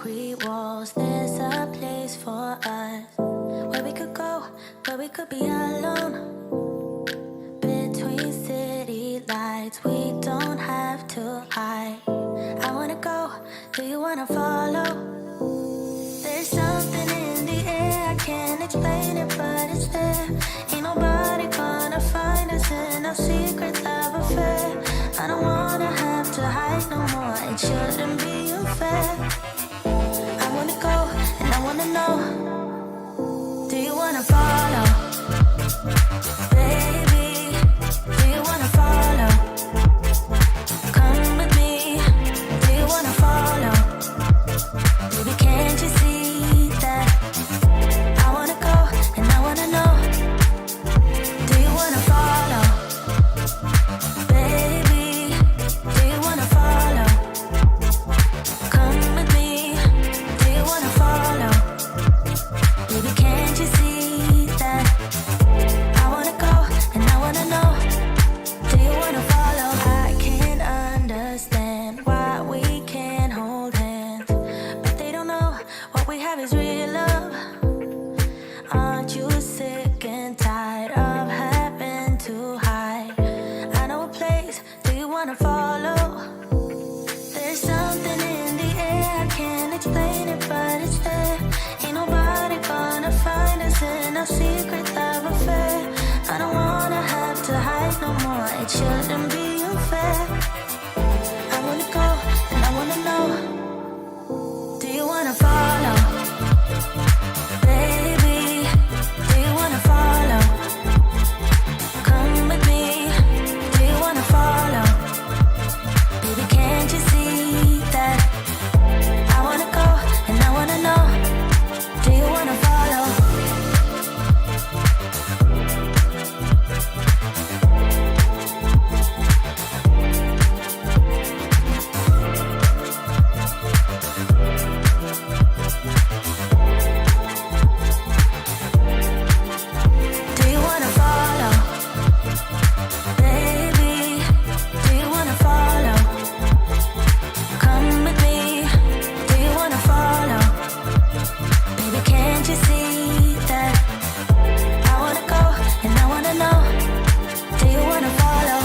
concrete walls. There's a place for us where we could go, where we could be alone. Between city lights, we don't have to hide. I wanna go, do you wanna follow? There's something in the air, I can't explain it, but it's there. Ain't nobody gonna find us in our secret love affair. I don't wanna have to hide no more, it shouldn't be unfair. I wanna go, and I wanna know, do you wanna follow? Baby, do you wanna follow? Come with me, do you wanna follow? Baby, can't you see that? I wanna go, and I wanna know, do you wanna follow? Baby, do you wanna follow? Come with me, do you wanna follow? Baby, can't you see that? I wanna go, and I wanna know, do you wanna follow? I can't understand why we can't hold hands, but they don't know what we have is real love. Aren't you sick and tired of having to hide? I know a place, do you wanna follow? There's something in the air, I can't explain it, but it's there. Ain't nobody gonna find us in our secret love affair. I don't wanna have to hide no more, it shouldn't be unfair. I wanna go, and I wanna know, do you wanna follow? Baby, do you wanna follow? Come with me, do you wanna follow? Baby, can't you see that? I wanna go, and I wanna know, do you wanna follow? Do you wanna follow? Baby, do you wanna follow? Come with me, do you wanna follow? Baby, can't you see that? I wanna go, and I wanna know, do you wanna follow?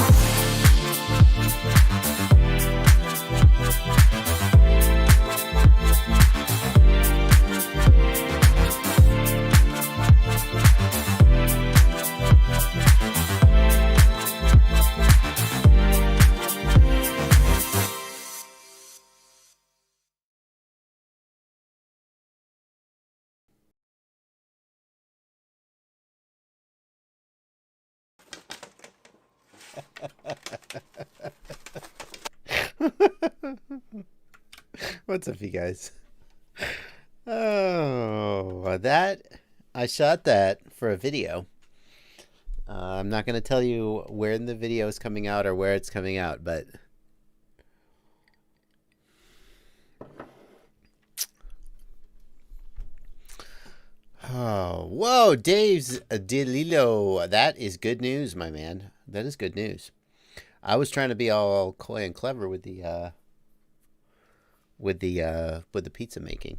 What's up, you guys? Oh, I shot that for a video. I'm not going to tell you where the video is coming out or where it's coming out, but oh, whoa, Dave's Delilo. That is good news, my man. That is good news. I was trying to be all coy and clever with the pizza making.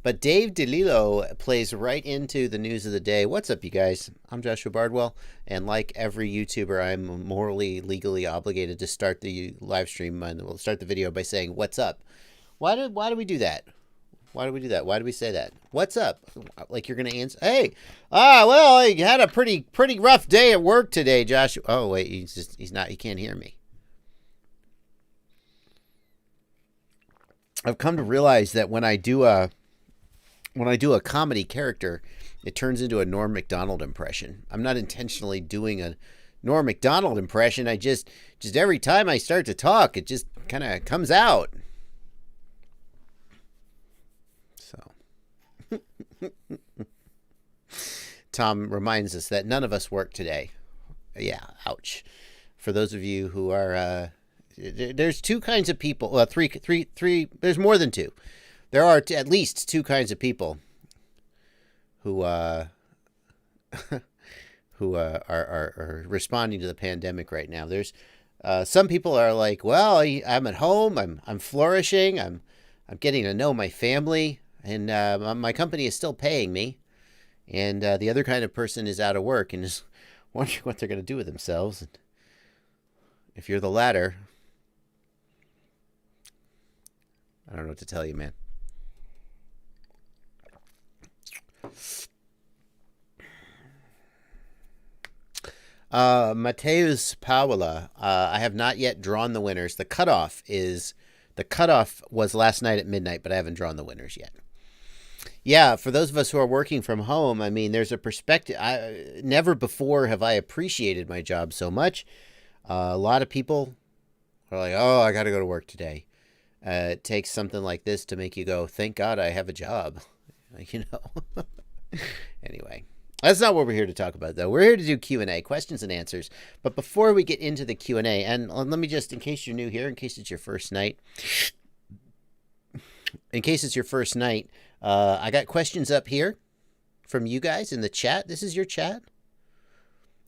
But Dave DeLillo plays right into the news of the day. What's up, you guys? I'm Joshua Bardwell, and like every YouTuber, I'm morally, legally obligated to start the live stream and we'll start the video by saying, "What's up?" Why do we do that? Why do we do that? Why do we say that? What's up? Like you're gonna answer? Hey, well, I had a pretty rough day at work today, Joshua. Oh wait, he's not. He can't hear me. I've come to realize that when I do a comedy character, it turns into a Norm Macdonald impression. I'm not intentionally doing a Norm Macdonald impression. I just every time I start to talk, it just kind of comes out. So Tom reminds us that none of us work today. Yeah, ouch. For those of you who are there's two kinds of people. Well, three. There's more than two. There are at least two kinds of people who are responding to the pandemic right now. There's Some people are like, well, I'm at home. I'm flourishing. I'm getting to know my family, and my company is still paying me. And the other kind of person is out of work and is wondering what they're going to do with themselves. And if you're the latter, I don't know what to tell you, man. Mateus Paola, I have not yet drawn the winners. The cutoff was last night at midnight, but I haven't drawn the winners yet. Yeah, for those of us who are working from home, I mean, there's a perspective. Never before have I appreciated my job so much. A lot of people are like, oh, I got to go to work today. It takes something like this to make you go, thank God I have a job. You know. Anyway, that's not what we're here to talk about, though. We're here to do Q&A, questions and answers. But before we get into the Q&A, and let me just, in case you're new here, in case it's your first night, I got questions up here from you guys in the chat. This is your chat.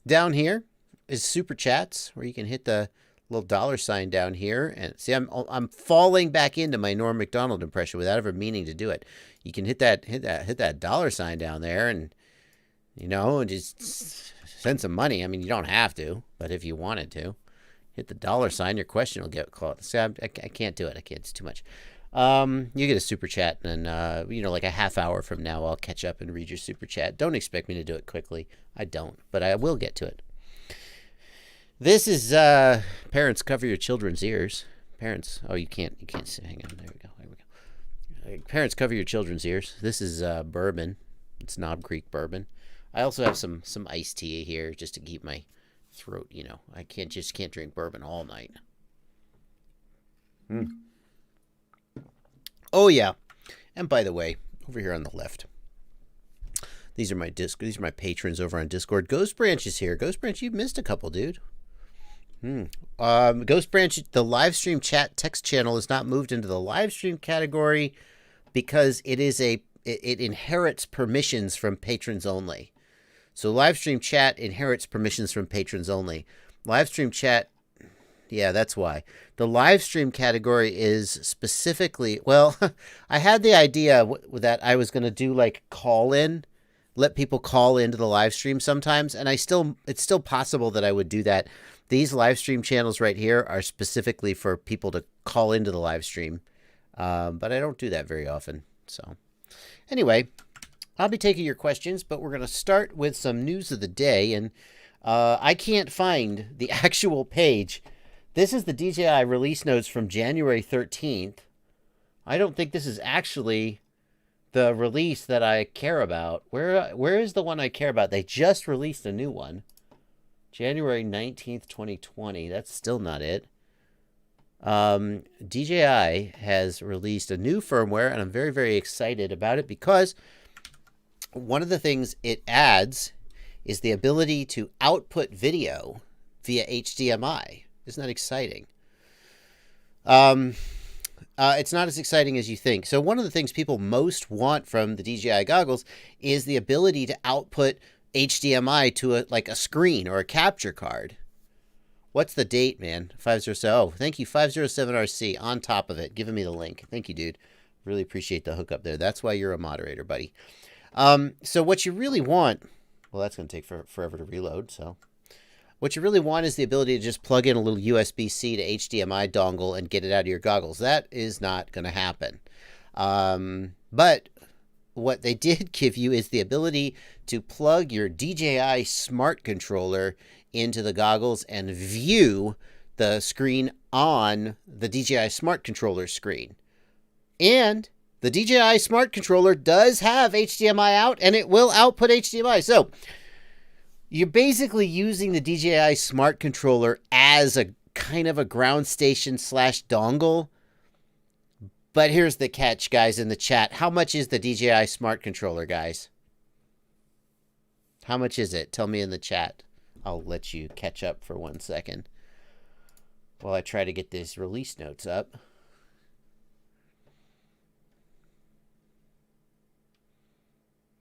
Down here is super chats, where you can hit the little $ down here. And see, I'm falling back into my Norm Macdonald impression without ever meaning to do it. You can hit that $ down there, and you know, just send some money. I mean, you don't have to, but if you wanted to, hit the $, your question will get called. See, I can't do it. I can't. It's too much. You get a super chat, and you know, like a half hour from now, I'll catch up and read your super chat. Don't expect me to do it quickly. I don't, but I will get to it. This is parents, cover your children's ears. Parents, oh, you can't see. Hang on, there we go. Parents, cover your children's ears. This is bourbon. It's Knob Creek bourbon. I also have some iced tea here just to keep my throat. You know, I can't drink bourbon all night. Oh yeah, and by the way, over here on the left, these are my patrons over on Discord. Ghost Branch is here. Ghost Branch, you've missed a couple, dude. Ghost Branch, the live stream chat text channel is not moved into the live stream category because it inherits permissions from patrons only. So live stream chat inherits permissions from patrons only. Live stream chat, yeah, that's why. The live stream category is specifically, well, I had the idea that I was going to do like call in, let people call into the live stream sometimes, and it's still possible that I would do that. These live stream channels right here are specifically for people to call into the live stream, but I don't do that very often. So anyway, I'll be taking your questions, but we're going to start with some news of the day, and I can't find the actual page. This is the DJI release notes from January 13th. I don't think this is actually the release that I care about. Where is the one I care about? They just released a new one. January 19th, 2020. That's still not it. DJI has released a new firmware, and I'm very, very excited about it because one of the things it adds is the ability to output video via HDMI. Isn't that exciting? It's not as exciting as you think. So one of the things people most want from the DJI goggles is the ability to output HDMI to a screen or a capture card. What's the date, man? 507. Oh, thank you, 507RC, on top of it, giving me the link. Thank you, dude. Really appreciate the hookup there. That's why you're a moderator, buddy. So what you really want, well, that's going to take forever to reload, so. What you really want is the ability to just plug in a little USB-C to HDMI dongle and get it out of your goggles. That is not going to happen. But what they did give you is the ability to plug your DJI smart controller into the goggles and view the screen on the DJI smart controller screen. And the DJI smart controller does have HDMI out, and it will output HDMI. So you're basically using the DJI smart controller as a kind of a ground station / dongle. But here's the catch, guys, in the chat. How much is the DJI smart controller, guys? How much is it? Tell me in the chat. I'll let you catch up for 1 second while I try to get these release notes up.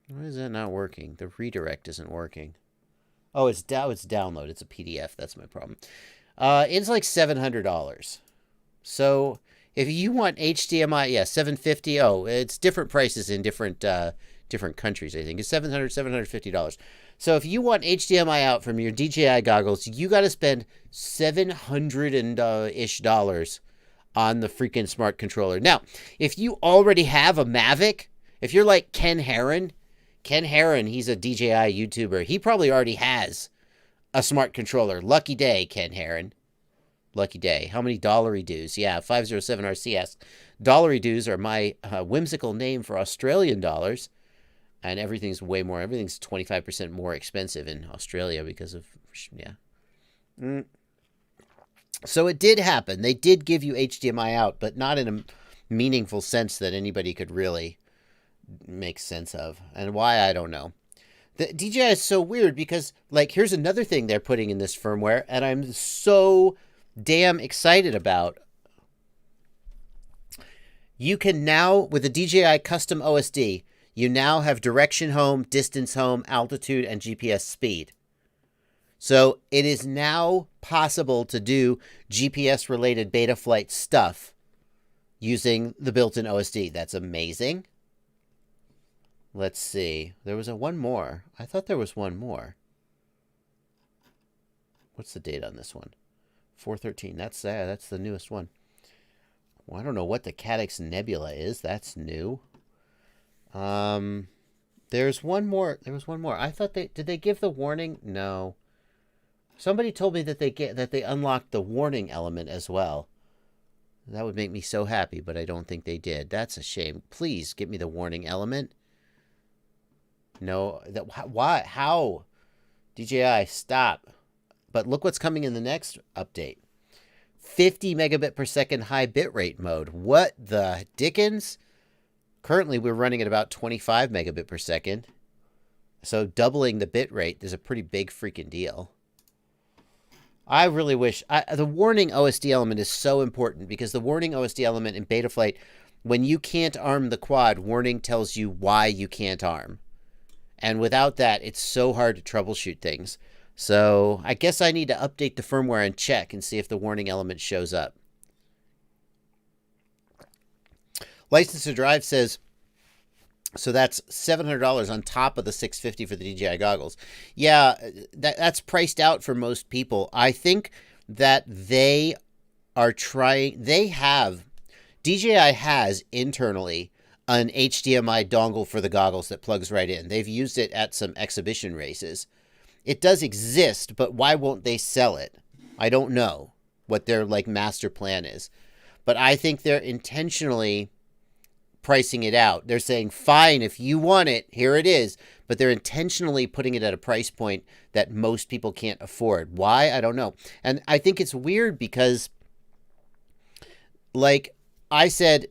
Why is that not working? The redirect isn't working. Oh, it's download. It's a PDF. That's my problem. It's like $700. So if you want HDMI, yeah, $750. Oh, it's different prices in different countries. I think it's $750. So if you want HDMI out from your DJI goggles, you got to spend $700-ish on the freaking smart controller. Now, if you already have a Mavic, if you're like Ken Heron, he's a DJI YouTuber. He probably already has a smart controller. Lucky day, Ken Heron. Lucky day. How many dollary dues? Yeah, 507RC asks. Dollary dues are my whimsical name for Australian dollars. And everything's 25% more expensive in Australia because of, yeah. So it did happen. They did give you HDMI out, but not in a meaningful sense that anybody could really make sense of. And why, I don't know. The DJI is so weird because, like, here's another thing they're putting in this firmware, and I'm so damn excited about. You can now, with the DJI Custom OSD, you now have direction home, distance home, altitude, and GPS speed. So it is now possible to do GPS-related beta flight stuff using the built-in OSD. That's amazing. Let's see. There was one more. I thought there was one more. What's the date on this one? 4/13. That's the newest one. Well, I don't know what the Cadix Nebula is. That's new. There's one more. There was one more. I thought did they give the warning? No. Somebody told me that they unlocked the warning element as well. That would make me so happy, but I don't think they did. That's a shame. Please give me the warning element. No, why? How? DJI, stop. But look what's coming in the next update. 50 megabit per second high bitrate mode. What the dickens? Currently, we're running at about 25 megabit per second. So doubling the bitrate is a pretty big freaking deal. I really wish... the warning OSD element is so important because the warning OSD element in Betaflight, when you can't arm the quad, warning tells you why you can't arm. And without that, it's so hard to troubleshoot things. So I guess I need to update the firmware and check and see if the warning element shows up. License to Drive says, so that's $700 on top of the $650 for the DJI goggles. Yeah, that's priced out for most people. I think that they are trying, DJI has internally an HDMI dongle for the goggles that plugs right in. They've used it at some exhibition races. It does exist, but why won't they sell it? I don't know what their master plan is. But I think they're intentionally pricing it out. They're saying, fine, if you want it, here it is. But they're intentionally putting it at a price point that most people can't afford. Why? I don't know. And I think it's weird because, like I said,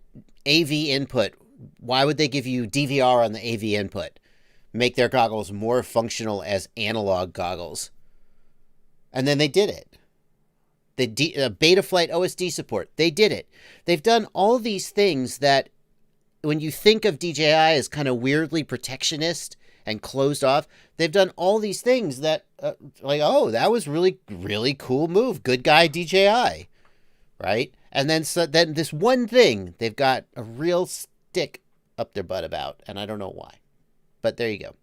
AV input. Why would they give you DVR on the AV input? Make their goggles more functional as analog goggles. And then they did it. The Betaflight OSD support, they did it. They've done all these things that when you think of DJI as kind of weirdly protectionist and closed off, they've done all these things that, oh, that was really, really cool move. Good guy, DJI. Right? And then this one thing, they've got a real stick up their butt about, and I don't know why. But there you go.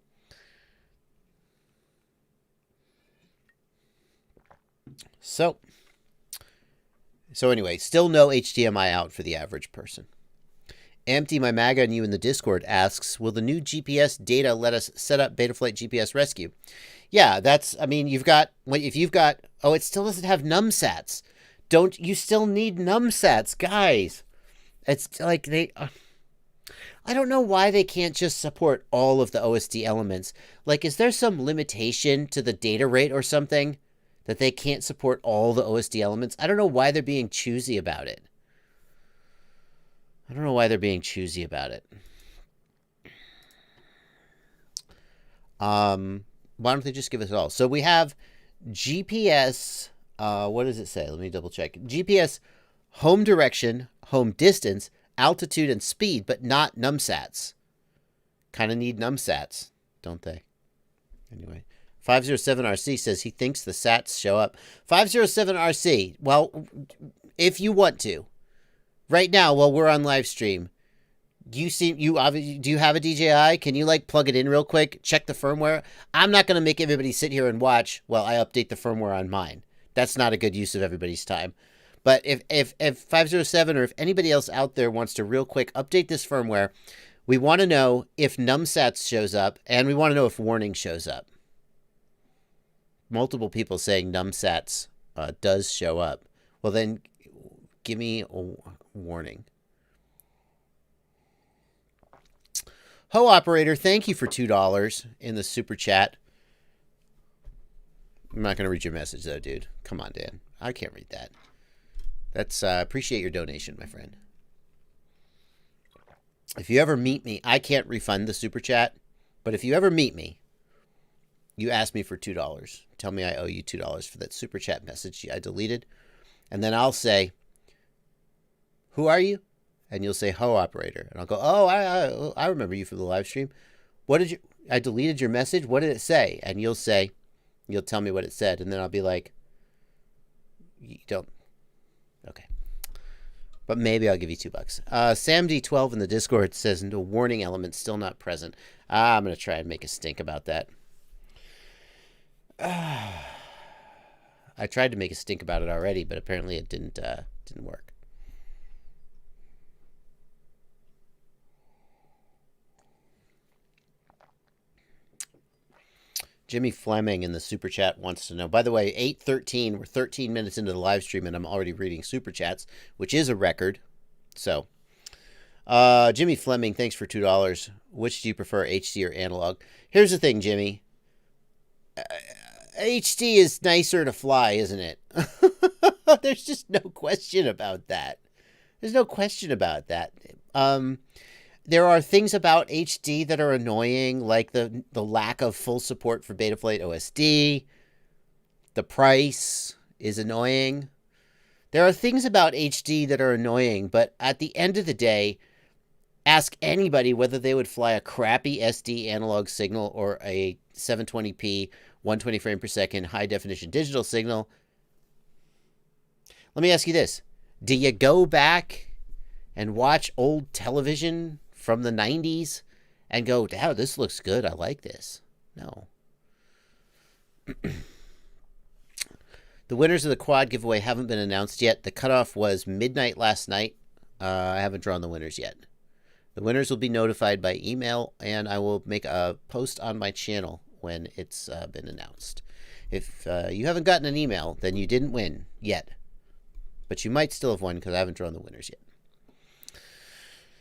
So anyway, still no HDMI out for the average person. Empty My Maga and you in the Discord asks, will the new GPS data let us set up Betaflight GPS Rescue? Yeah, if you've got, oh, it still doesn't have numsats. You still need numsats, guys. It's like I don't know why they can't just support all of the OSD elements. Is there some limitation to the data rate or something that they can't support all the OSD elements? I don't know why they're being choosy about it. Why don't they just give us it all? So we have GPS, what does it say? Let me double check. GPS, home direction, home distance, altitude, and speed, but not numsats. Kind of need numsats, don't they? Anyway, 507RC says he thinks the sats show up. 507RC, well, if you want to, right now while we're on live stream, do you have a DJI? Can you like plug it in real quick? Check the firmware. I'm not going to make everybody sit here and watch while I update the firmware on mine. That's not a good use of everybody's time. But if 507 or if anybody else out there wants to real quick update this firmware, we want to know if numsats shows up, and we want to know if warning shows up. Multiple people saying numsats does show up. Well, then give me a warning. Ho Operator, thank you for $2 in the super chat. I'm not going to read your message, though, dude. Come on, Dan. I can't read that. That's appreciate your donation, my friend. If you ever meet me, I can't refund the super chat, but if you ever meet me, you ask me for $2. Tell me I owe you $2 for that super chat message I deleted, and then I'll say, "Who are you?" And you'll say, "Ho Operator," and I'll go, "Oh, I remember you from the live stream. What did you? I deleted your message. What did it say?" And you'll tell me what it said, and then I'll be like, "You don't." Okay. But maybe I'll give you $2. SamD12 in the Discord says, "No warning element still not present." I'm going to try and make a stink about that. I tried to make a stink about it already, but apparently it didn't work. Jimmy Fleming in the super chat wants to know. By the way, 8:13. We're 13 minutes into the live stream, and I'm already reading super chats, which is a record. So, Jimmy Fleming, thanks for $2. Which do you prefer, HD or analog? Here's the thing, Jimmy. HD is nicer to fly, isn't it? There's just no question about that. There's no question about that. There are things about HD that are annoying, like the lack of full support for Betaflight OSD. The price is annoying. There are things about HD that are annoying, but at the end of the day, ask anybody whether they would fly a crappy SD analog signal or a 720p, 120 frame per second, high definition digital signal. Let me ask you this. Do you go back and watch old television from the 90s and go, "Wow, this looks good. I like this"? No. The winners of the quad giveaway haven't been announced yet. The cutoff was midnight last night. I haven't drawn the winners yet. The winners will be notified by email, and I will make a post on my channel when it's been announced. If you haven't gotten an email, then you didn't win yet. But you might still have won because I haven't drawn the winners yet.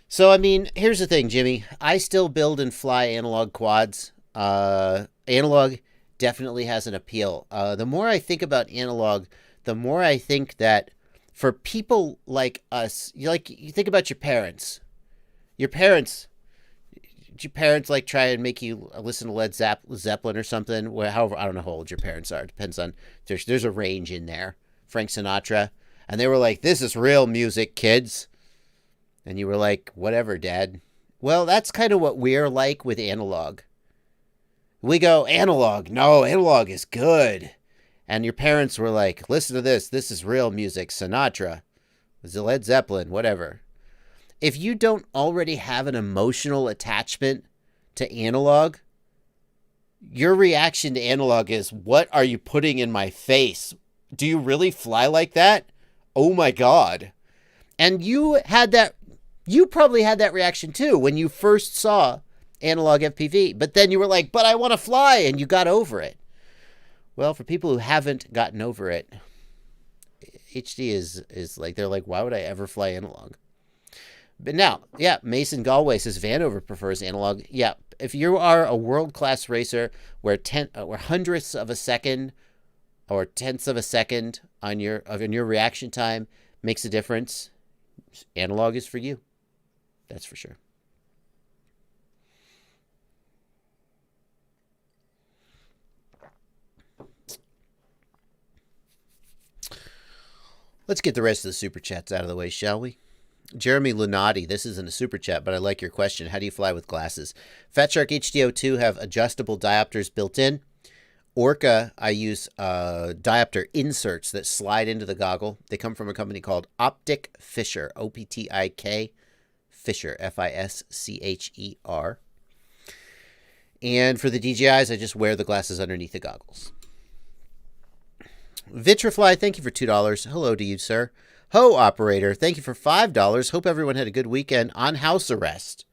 So, I mean, here's the thing, Jimmy. I still build and fly analog quads. Analog definitely has an appeal. The more I think about analog, the more I think that for people like us, you think about your parents. Your parents like try and make you listen to Led Zeppelin or something? However, I don't know how old your parents are. It depends on, there's a range in there. Frank Sinatra. And they were like, "This is real music, kids." And you were like, "Whatever, Dad." Well, that's kind of what we're like with analog. We go, "Analog, no, analog is good." And your parents were like, "Listen to this. This is real music. Sinatra, Led Zeppelin, whatever." If you don't already have an emotional attachment to analog, your reaction to analog is, "What are you putting in my face? Do you really fly like that? Oh my God." And you probably had that reaction too when you first saw analog FPV, but then you were like, "But I want to fly," and you got over it. Well, for people who haven't gotten over it, HD is like, they're like, "Why would I ever fly analog?" But now, yeah, Mason Galway says Vanover prefers analog. Yeah, if you are a world-class racer where hundredths of a second or tenths of a second on your reaction time makes a difference, analog is for you. That's for sure. Let's get the rest of the super chats out of the way, shall we? Jeremy Lunati, this isn't a super chat, but I like your question. How do you fly with glasses? Fat Shark HDO2 have adjustable diopters built in. Orca, I use diopter inserts that slide into the goggle. They come from a company called Optic Fisher, O-P-T-I-K, Fisher, F-I-S-C-H-E-R. And for the DJIs, I just wear the glasses underneath the goggles. Vitrafly, thank you for $2. Hello to you, sir. Ho Operator, thank you for $5. Hope everyone had a good weekend on house arrest.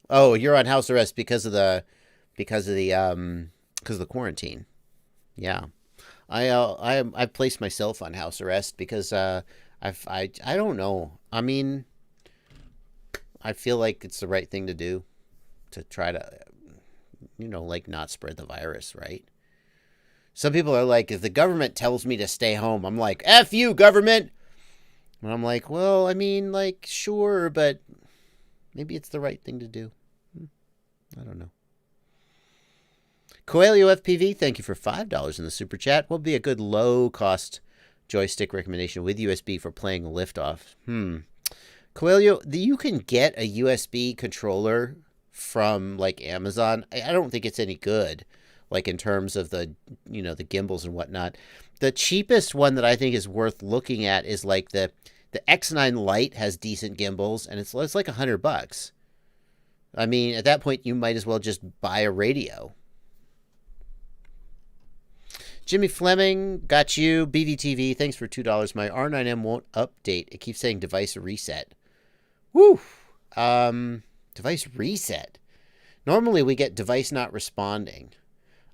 Oh, you're on house arrest because of the quarantine. Yeah, I placed myself on house arrest because I don't know. I mean, I feel like it's the right thing to do to try to, like not spread the virus, right? Some people are like, if the government tells me to stay home, I'm like, F you, government. And I'm like, well, I mean, like, sure, but maybe it's the right thing to do. I don't know. Coelho FPV, thank you for $5 in the super chat. What would be a good low-cost joystick recommendation with USB for playing liftoff? Coelho, you can get a USB controller from, like, Amazon. I don't think it's any good, like, in terms of the, the gimbals and whatnot. The cheapest one that I think is worth looking at is, like, the X9 Lite has decent gimbals, and it's like $100. I mean, at that point, you might as well just buy a radio. Jimmy Fleming, got you. BVTV, thanks for $2. My R9M won't update. It keeps saying device reset. Woo! Device reset. Normally, we get device not responding.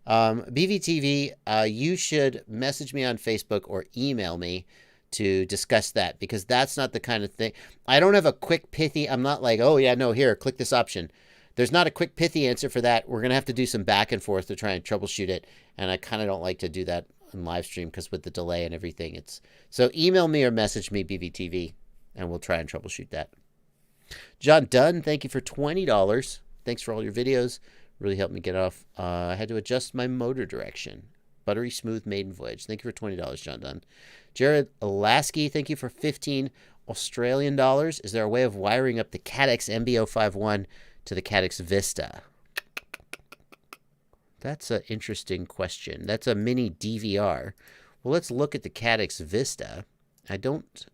BVTV, you should message me on Facebook or email me to discuss that, because that's not the kind of thing. I don't have a quick, pithy, I'm not like, oh, yeah, no, here, click this option. There's not a quick, pithy answer for that. We're going to have to do some back and forth to try and troubleshoot it, and I kind of don't like to do that on live stream because with the delay and everything, so email me or message me, BVTV, and we'll try and troubleshoot that. John Dunn, thank you for $20. Thanks for all your videos. Really helped me get off. I had to adjust my motor direction. Buttery smooth maiden voyage. Thank you for $20, John Dunn. Jared Lasky, thank you for 15 Australian dollars. Is there a way of wiring up the Caddx MB051 to the Caddx Vista? That's an interesting question. That's a mini DVR. Well, let's look at the Caddx Vista. I don't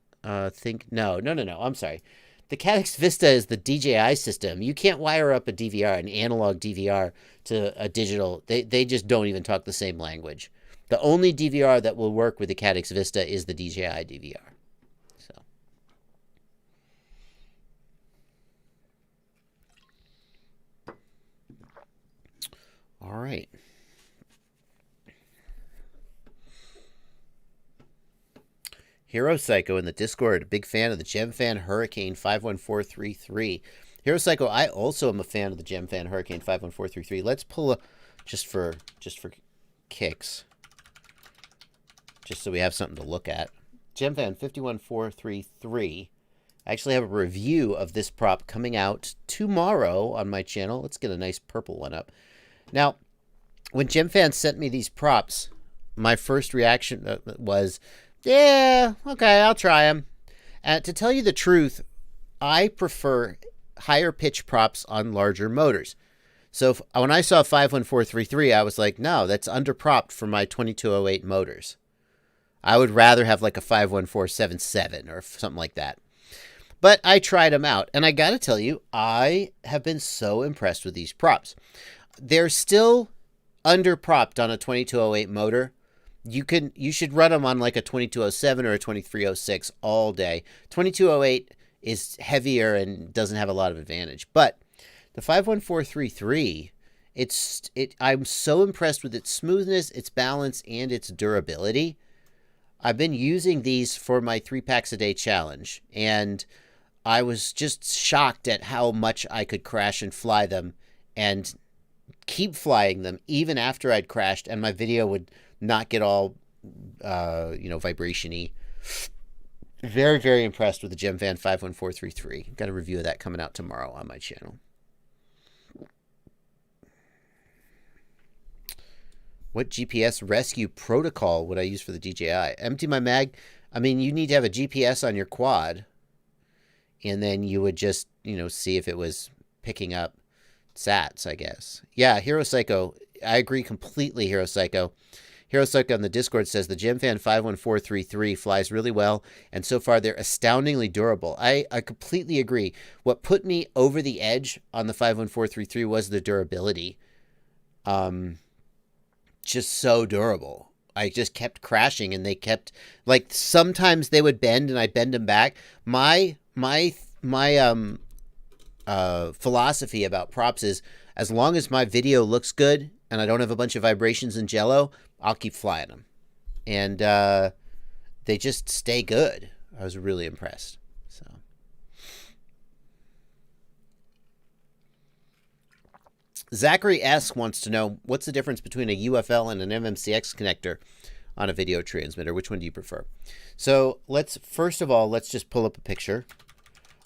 think... No. I'm sorry. The Caddx Vista is the DJI system. You can't wire up a DVR, an analog DVR, to a digital. They just don't even talk the same language. The only DVR that will work with the Caddx Vista is the DJI DVR. So, all right. Hero Psycho in the Discord, a big fan of the GemFan Hurricane 51433. Hero Psycho, I also am a fan of the GemFan Hurricane 51433. Let's pull a just for kicks, just so we have something to look at. GemFan 51433. I actually have a review of this prop coming out tomorrow on my channel. Let's get a nice purple one up. Now, when GemFan sent me these props, my first reaction was, yeah, okay, I'll try them. And to tell you the truth, I prefer higher pitch props on larger motors. So when I saw 51433, I was like, no, that's underpropped for my 2208 motors. I would rather have like a 51477 or something like that. But I tried them out, and I got to tell you, I have been so impressed with these props. They're still underpropped on a 2208 motor. You should run them on like a 2207 or a 2306 all day. 2208 is heavier and doesn't have a lot of advantage. But the 51433, I'm so impressed with its smoothness, its balance, and its durability. I've been using these for my 3 packs a day challenge, and I was just shocked at how much I could crash and fly them and keep flying them even after I'd crashed, and my video would not get all, vibration-y. Very, very impressed with the GemFan 51433. Got a review of that coming out tomorrow on my channel. What GPS rescue protocol would I use for the DJI? Empty my mag. I mean, you need to have a GPS on your quad, and then you would just, see if it was picking up sats, I guess. Yeah, Hero Psycho. I agree completely, Hero Psycho. Hero Psycho on the Discord says the GemFan 51433 flies really well, and so far they're astoundingly durable. I completely agree. What put me over the edge on the 51433 was the durability. Just so durable. I just kept crashing, and they kept, like, sometimes they would bend, and I'd bend them back. My philosophy about props is, as long as my video looks good and I don't have a bunch of vibrations and jello, I'll keep flying them. And they just stay good. I was really impressed. So Zachary S. wants to know, what's the difference between a UFL and an MMCX connector on a video transmitter? Which one do you prefer? So first of all, let's just pull up a picture.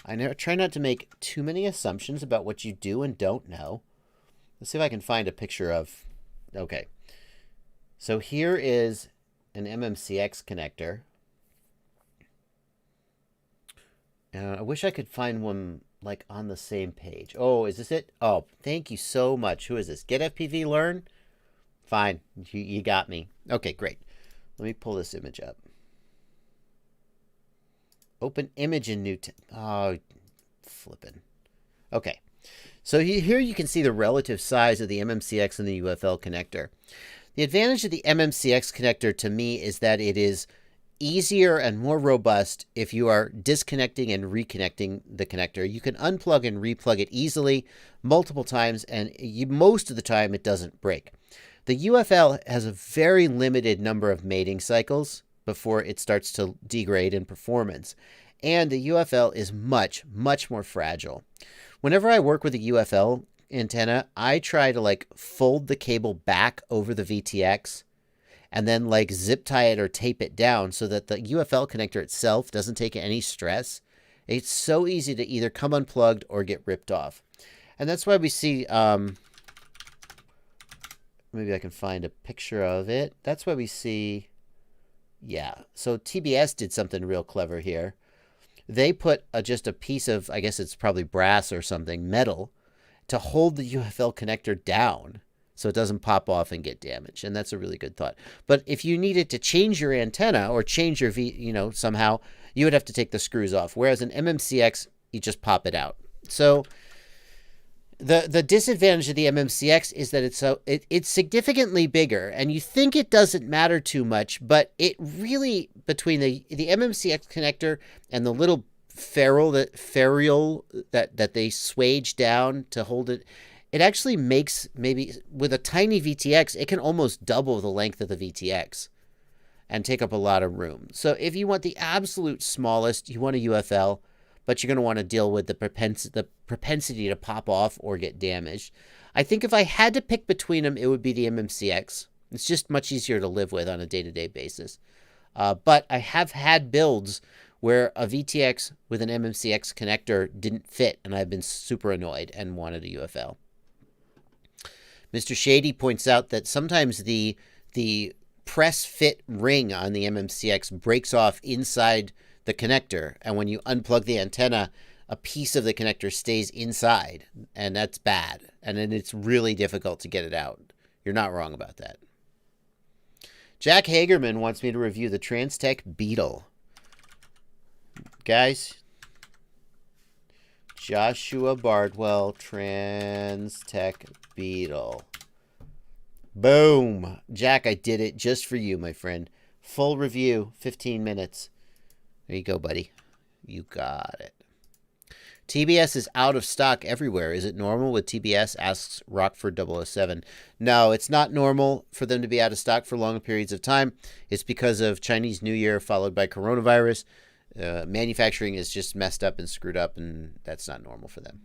I try not to make too many assumptions about what you do and don't know. Let's see if I can find a picture of... Okay. So here is an MMCX connector. I wish I could find one, like, on the same page. Oh, is this it? Oh, thank you so much. Who is this? Get FPV Learn? Fine. You got me. Okay, great. Let me pull this image up. Open image in new... Oh, flippin'. Okay. So here you can see the relative size of the MMCX and the UFL connector. The advantage of the MMCX connector to me is that it is easier and more robust if you are disconnecting and reconnecting the connector. You can unplug and replug it easily multiple times, and most of the time it doesn't break. The UFL has a very limited number of mating cycles before it starts to degrade in performance. And the UFL is much, much more fragile. Whenever I work with a UFL antenna, I try to, like, fold the cable back over the VTX and then, like, zip tie it or tape it down so that the UFL connector itself doesn't take any stress. It's so easy to either come unplugged or get ripped off. And that's why we see, maybe I can find a picture of it. That's why we see, yeah. So TBS did something real clever here. They put just a piece of, I guess it's probably brass or something, metal, to hold the UFL connector down so it doesn't pop off and get damaged. And that's a really good thought. But if you needed to change your antenna or change your somehow, you would have to take the screws off. Whereas an MMCX, you just pop it out. So the disadvantage of the MMCX is that it's significantly bigger, and you think it doesn't matter too much, but it really, between the MMCX connector and the little ferrule that they swage down to hold it, it actually makes, maybe with a tiny VTX, it can almost double the length of the VTX and take up a lot of room. So if you want the absolute smallest, you want a UFL, but you're going to want to deal with the propensity to pop off or get damaged. I think if I had to pick between them, it would be the MMCX. It's just much easier to live with on a day-to-day basis. But I have had builds where a VTX with an MMCX connector didn't fit, and I've been super annoyed and wanted a UFL. Mr. Shady points out that sometimes the press fit ring on the MMCX breaks off inside the connector, and when you unplug the antenna, a piece of the connector stays inside, and that's bad, and then it's really difficult to get it out. You're not wrong about that. Jack Hagerman wants me to review the Transtech Beetle. Guys, Joshua Bardwell Transtech Beetle. Boom. Jack, I did it just for you, my friend. Full review, 15 minutes. There you go, buddy. You got it. TBS is out of stock everywhere. Is it normal with TBS? Asks Rockford 007. No, it's not normal for them to be out of stock for long periods of time. It's because of Chinese New Year followed by coronavirus. Manufacturing is just messed up and screwed up, and that's not normal for them.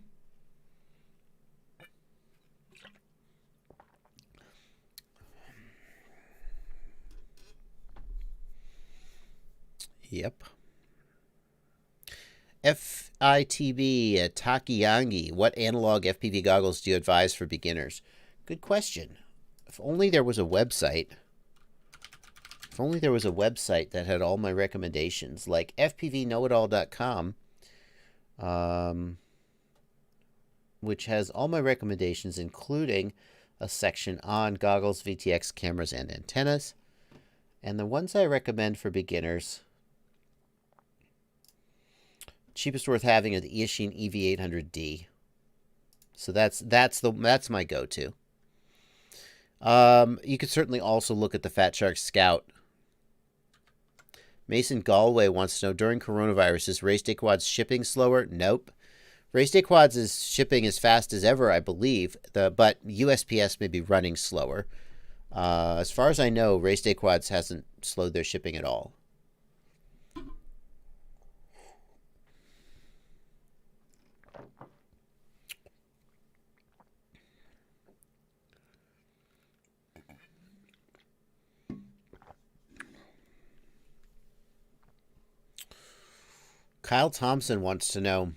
Yep. FITB Takiyangi. What analog FPV goggles do you advise for beginners? Good question. If only there was a website. If only there was a website that had all my recommendations, like fpvknowitall.com, which has all my recommendations, including a section on goggles, VTX cameras, and antennas. And the ones I recommend for beginners, cheapest worth having are the Yashin EV800D. So that's my go-to. You could certainly also look at the Fat Shark Scout. Mason Galway wants to know, during coronavirus, is Race Day Quads shipping slower? Nope. Race Day Quads is shipping as fast as ever, I believe, but USPS may be running slower. As far as I know, Race Day Quads hasn't slowed their shipping at all. Kyle Thompson wants to know,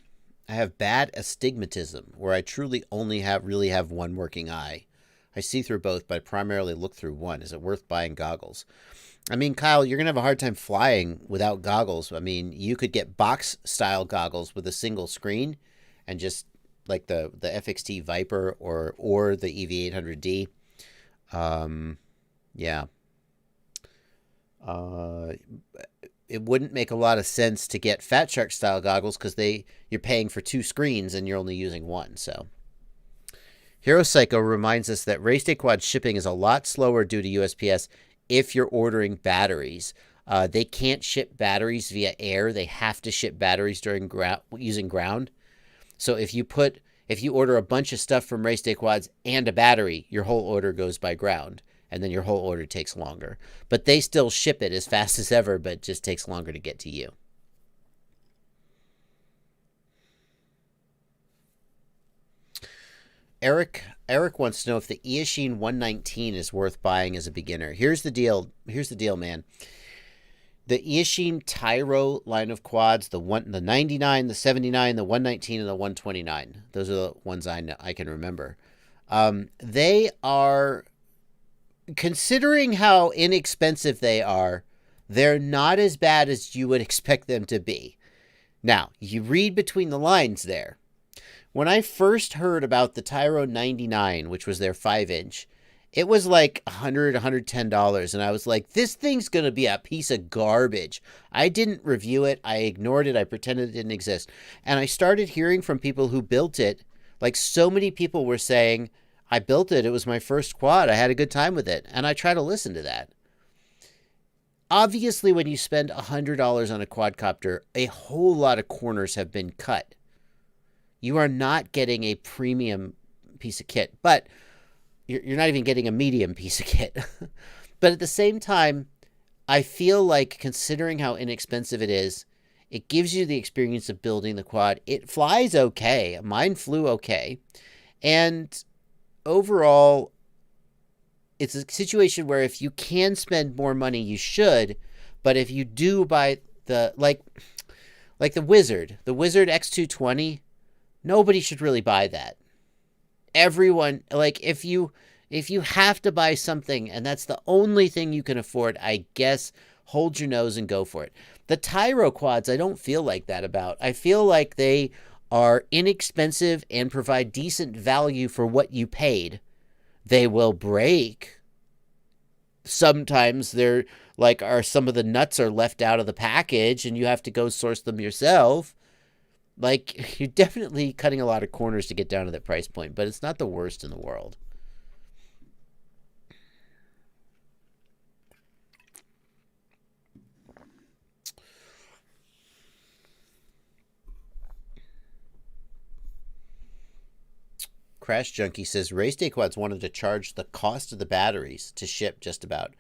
I have bad astigmatism where I truly only really have one working eye. I see through both, but I primarily look through one. Is it worth buying goggles? I mean, Kyle, you're going to have a hard time flying without goggles. I mean, you could get box-style goggles with a single screen and just like the FXT Viper or the EV800D. Yeah. It wouldn't make a lot of sense to get Fat Shark style goggles because you're paying for two screens and you're only using one. So Hero Psycho reminds us that Race Day Quad shipping is a lot slower due to USPS if you're ordering batteries. They can't ship batteries via air. They have to ship batteries using ground. So if you order a bunch of stuff from Race Day Quads and a battery, your whole order goes by ground. And then your whole order takes longer. But they still ship it as fast as ever, but it just takes longer to get to you. Eric wants to know if the Yashin 119 is worth buying as a beginner. Here's the deal, man. The Yashin Tyro line of quads, the 99, the 79, the 119, and the 129. Those are the ones I can remember. They are, considering how inexpensive they are, they're not as bad as you would expect them to be. Now, you read between the lines there. When I first heard about the Tyro 99, which was their 5-inch, it was like $100, $110, and I was like, this thing's going to be a piece of garbage. I didn't review it. I ignored it. I pretended it didn't exist. And I started hearing from people who built it, like so many people were saying, I built it. It was my first quad. I had a good time with it. And I try to listen to that. Obviously, when you spend $100 on a quadcopter, a whole lot of corners have been cut. You are not getting a premium piece of kit, but you're not even getting a medium piece of kit. But at the same time, I feel like, considering how inexpensive it is, it gives you the experience of building the quad. It flies okay. Mine flew okay. And overall, it's a situation where if you can spend more money, you should. But if you do buy the, like the Wizard X220, nobody should really buy that. Everyone, like, if you have to buy something and that's the only thing you can afford, I guess hold your nose and go for it. The Tyro quads, I don't feel like that about. I feel like they are inexpensive and provide decent value for what you paid. They will break. Sometimes they're like, some of the nuts are left out of the package and you have to go source them yourself. Like, you're definitely cutting a lot of corners to get down to that price point, but it's not the worst in the world. Crash Junkie says, Race Day Quads wanted to charge the cost of the batteries to ship just about.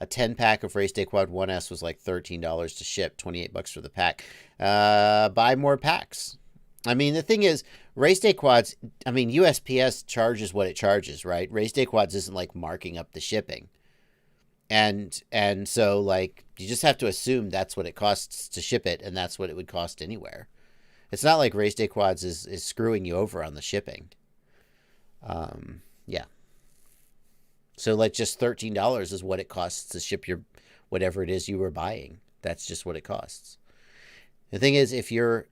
A 10-pack of Race Day Quad 1S was like $13 to ship, $28 for the pack. Buy more packs. I mean, the thing is, Race Day Quads, I mean, USPS charges what it charges, right? Race Day Quads isn't like marking up the shipping. And so, like, you just have to assume that's what it costs to ship it, and that's what it would cost anywhere. It's not like Race Day Quads is screwing you over on the shipping. Yeah. So, like, just $13 is what it costs to ship your whatever it is you were buying. That's just what it costs. The thing is, if your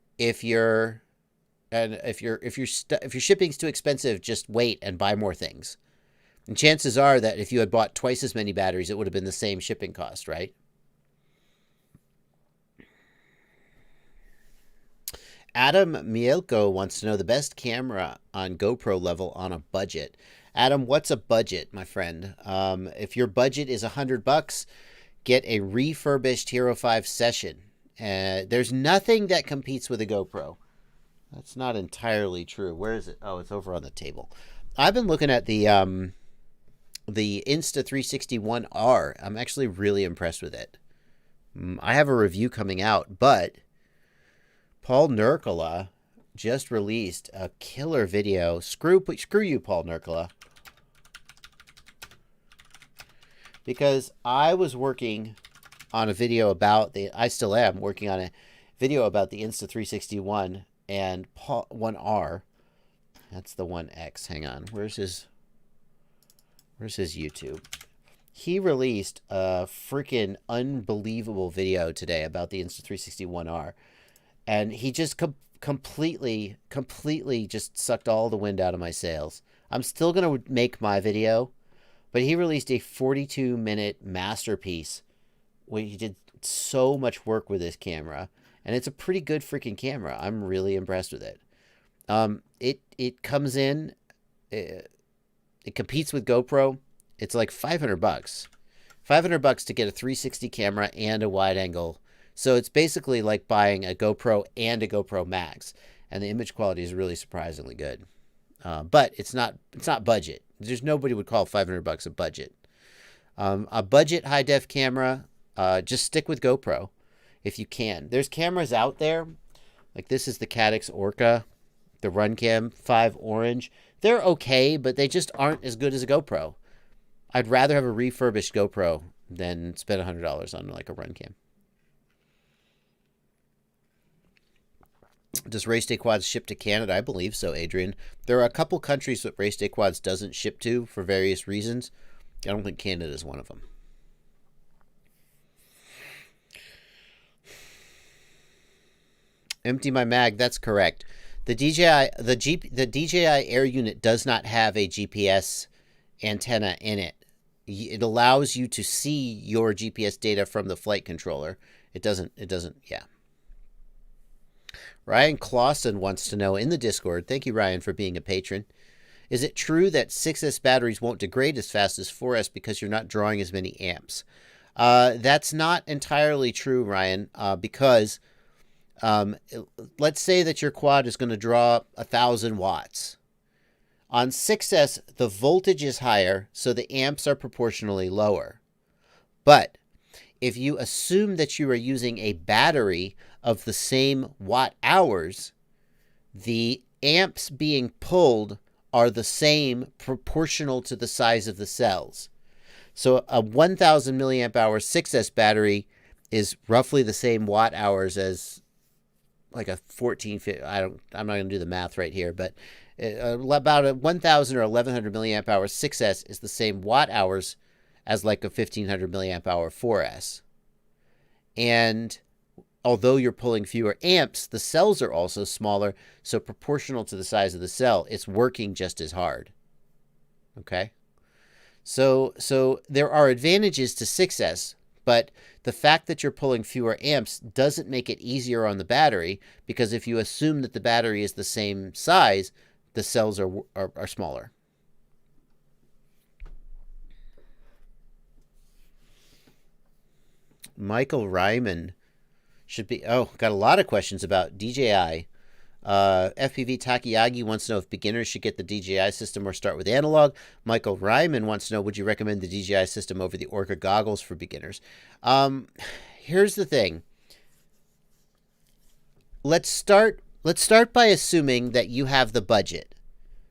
shipping's too expensive, just wait and buy more things. And chances are that if you had bought twice as many batteries, it would have been the same shipping cost, right? Adam Mielko wants to know the best camera on GoPro level on a budget. Adam, what's a budget, my friend? If your budget is $100, get a refurbished Hero 5 Session. There's nothing that competes with a GoPro. That's not entirely true. Where is it? Oh, it's over on the table. I've been looking at the Insta360 I'm actually really impressed with it. I have a review coming out, but Paul Nurkala just released a killer video. Screw you, Paul Nurkala. Because I was working on a video about I still am working on a video about the Insta360 and 1R. That's the 1X. Hang on. Where's his YouTube? He released a freaking unbelievable video today about the Insta360 1R. And he just completely just sucked all the wind out of my sails. I'm still going to make my video, but he released a 42-minute masterpiece where he did so much work with this camera. And it's a pretty good freaking camera. I'm really impressed with it. It comes in, it competes with GoPro. It's like $500. $500 to get a 360 camera and a wide angle. So it's basically like buying a GoPro and a GoPro Max, and the image quality is really surprisingly good. But it's not budget. There's nobody would call $500 a budget. A budget high def camera, just stick with GoPro if you can. There's cameras out there, like this is the Caddx Orca, the Runcam 5 Orange. They're okay, but they just aren't as good as a GoPro. I'd rather have a refurbished GoPro than spend $100 on like a Runcam. Does Race Day Quads ship to Canada? I believe so, Adrian. There are a couple countries that Race Day Quads doesn't ship to for various reasons. I don't think Canada is one of them. Empty my mag. That's correct. The DJI Air unit does not have a GPS antenna in it. It allows you to see your GPS data from the flight controller. It doesn't, yeah. Ryan Clausen wants to know in the Discord, thank you, Ryan, for being a patron. Is it true that 6S batteries won't degrade as fast as 4S because you're not drawing as many amps? That's not entirely true, Ryan, because let's say that your quad is going to draw 1,000 watts. On 6S, the voltage is higher, so the amps are proportionally lower. But if you assume that you are using a battery of the same watt hours, the amps being pulled are the same proportional to the size of the cells. So a 1,000 milliamp hour 6S battery is roughly the same watt hours as like a 14, I'm not going to do the math right here, but about a 1,000 or 1,100 milliamp hour 6S is the same watt hours as like a 1,500 milliamp hour 4S. And although you're pulling fewer amps, the cells are also smaller, so proportional to the size of the cell, it's working just as hard. Okay? So there are advantages to 6S, but the fact that you're pulling fewer amps doesn't make it easier on the battery, because if you assume that the battery is the same size, the cells are smaller. Michael Ryman should be... Oh, got a lot of questions about DJI. FPV Takayagi wants to know if beginners should get the DJI system or start with analog. Michael Ryman wants to know, would you recommend the DJI system over the Orca goggles for beginners? Here's the thing. Let's start by assuming that you have the budget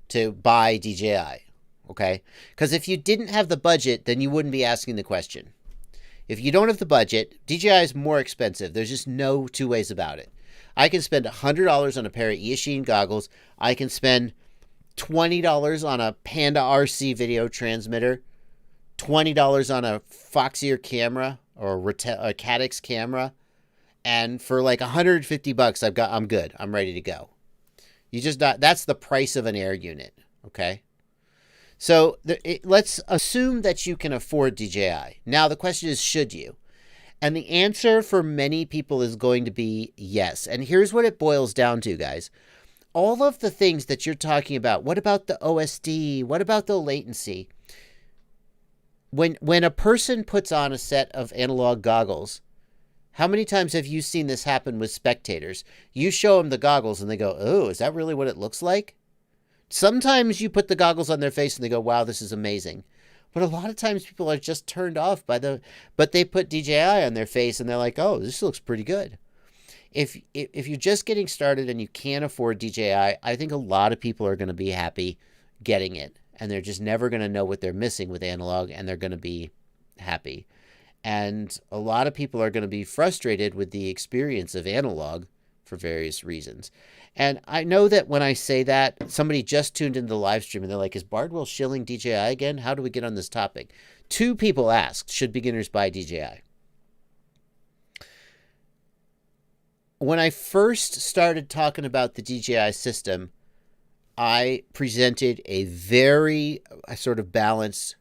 to buy DJI, okay? Because if you didn't have the budget, then you wouldn't be asking the question. If you don't have the budget, DJI is more expensive. There's just no two ways about it. I can spend $100 on a pair of Eachine goggles. I can spend $20 on a Panda RC video transmitter, $20 on a Foxier camera or a Caddx camera, and for like $150, I'm good. I'm ready to go. That's the price of an Air unit, okay? So let's assume that you can afford DJI. Now the question is, should you? And the answer for many people is going to be yes. And here's what it boils down to, guys. All of the things that you're talking about, what about the OSD? What about the latency? When a person puts on a set of analog goggles, how many times have you seen this happen with spectators? You show them the goggles and they go, oh, is that really what it looks like? Sometimes you put the goggles on their face and they go, wow, this is amazing. But a lot of times people are just turned off by but they put DJI on their face and they're like, oh, this looks pretty good. If you're just getting started and you can't afford DJI, I think a lot of people are going to be happy getting it. And they're just never going to know what they're missing with analog, and they're going to be happy. And a lot of people are going to be frustrated with the experience of analog for various reasons. And I know that when I say that, somebody just tuned into the live stream and they're like, is Bardwell shilling DJI again? How do we get on this topic? 2 people asked, should beginners buy DJI? When I first started talking about the DJI system, I presented a very sort of balanced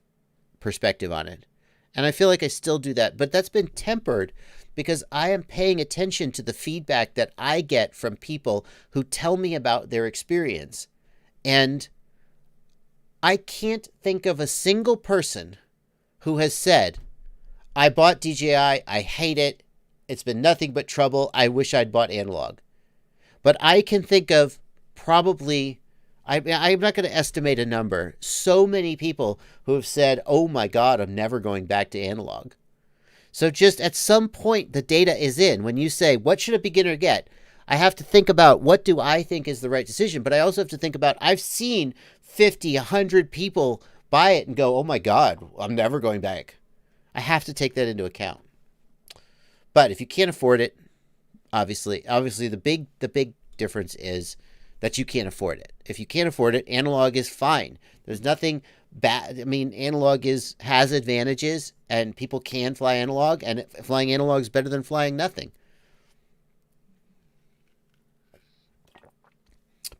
perspective on it. And I feel like I still do that, but that's been tempered because I am paying attention to the feedback that I get from people who tell me about their experience. And I can't think of a single person who has said, I bought DJI, I hate it, it's been nothing but trouble, I wish I'd bought analog. But I can think of probably, I'm not going to estimate a number, so many people who have said, oh my God, I'm never going back to analog. So just at some point, the data is in. When you say, what should a beginner get? I have to think about, what do I think is the right decision? But I also have to think about, I've seen 50, 100 people buy it and go, oh my God, I'm never going back. I have to take that into account. But if you can't afford it, obviously the big difference is that you can't afford it. If you can't afford it, analog is fine. There's nothing bad. I mean, analog has advantages, and people can fly analog, and flying analog is better than flying nothing.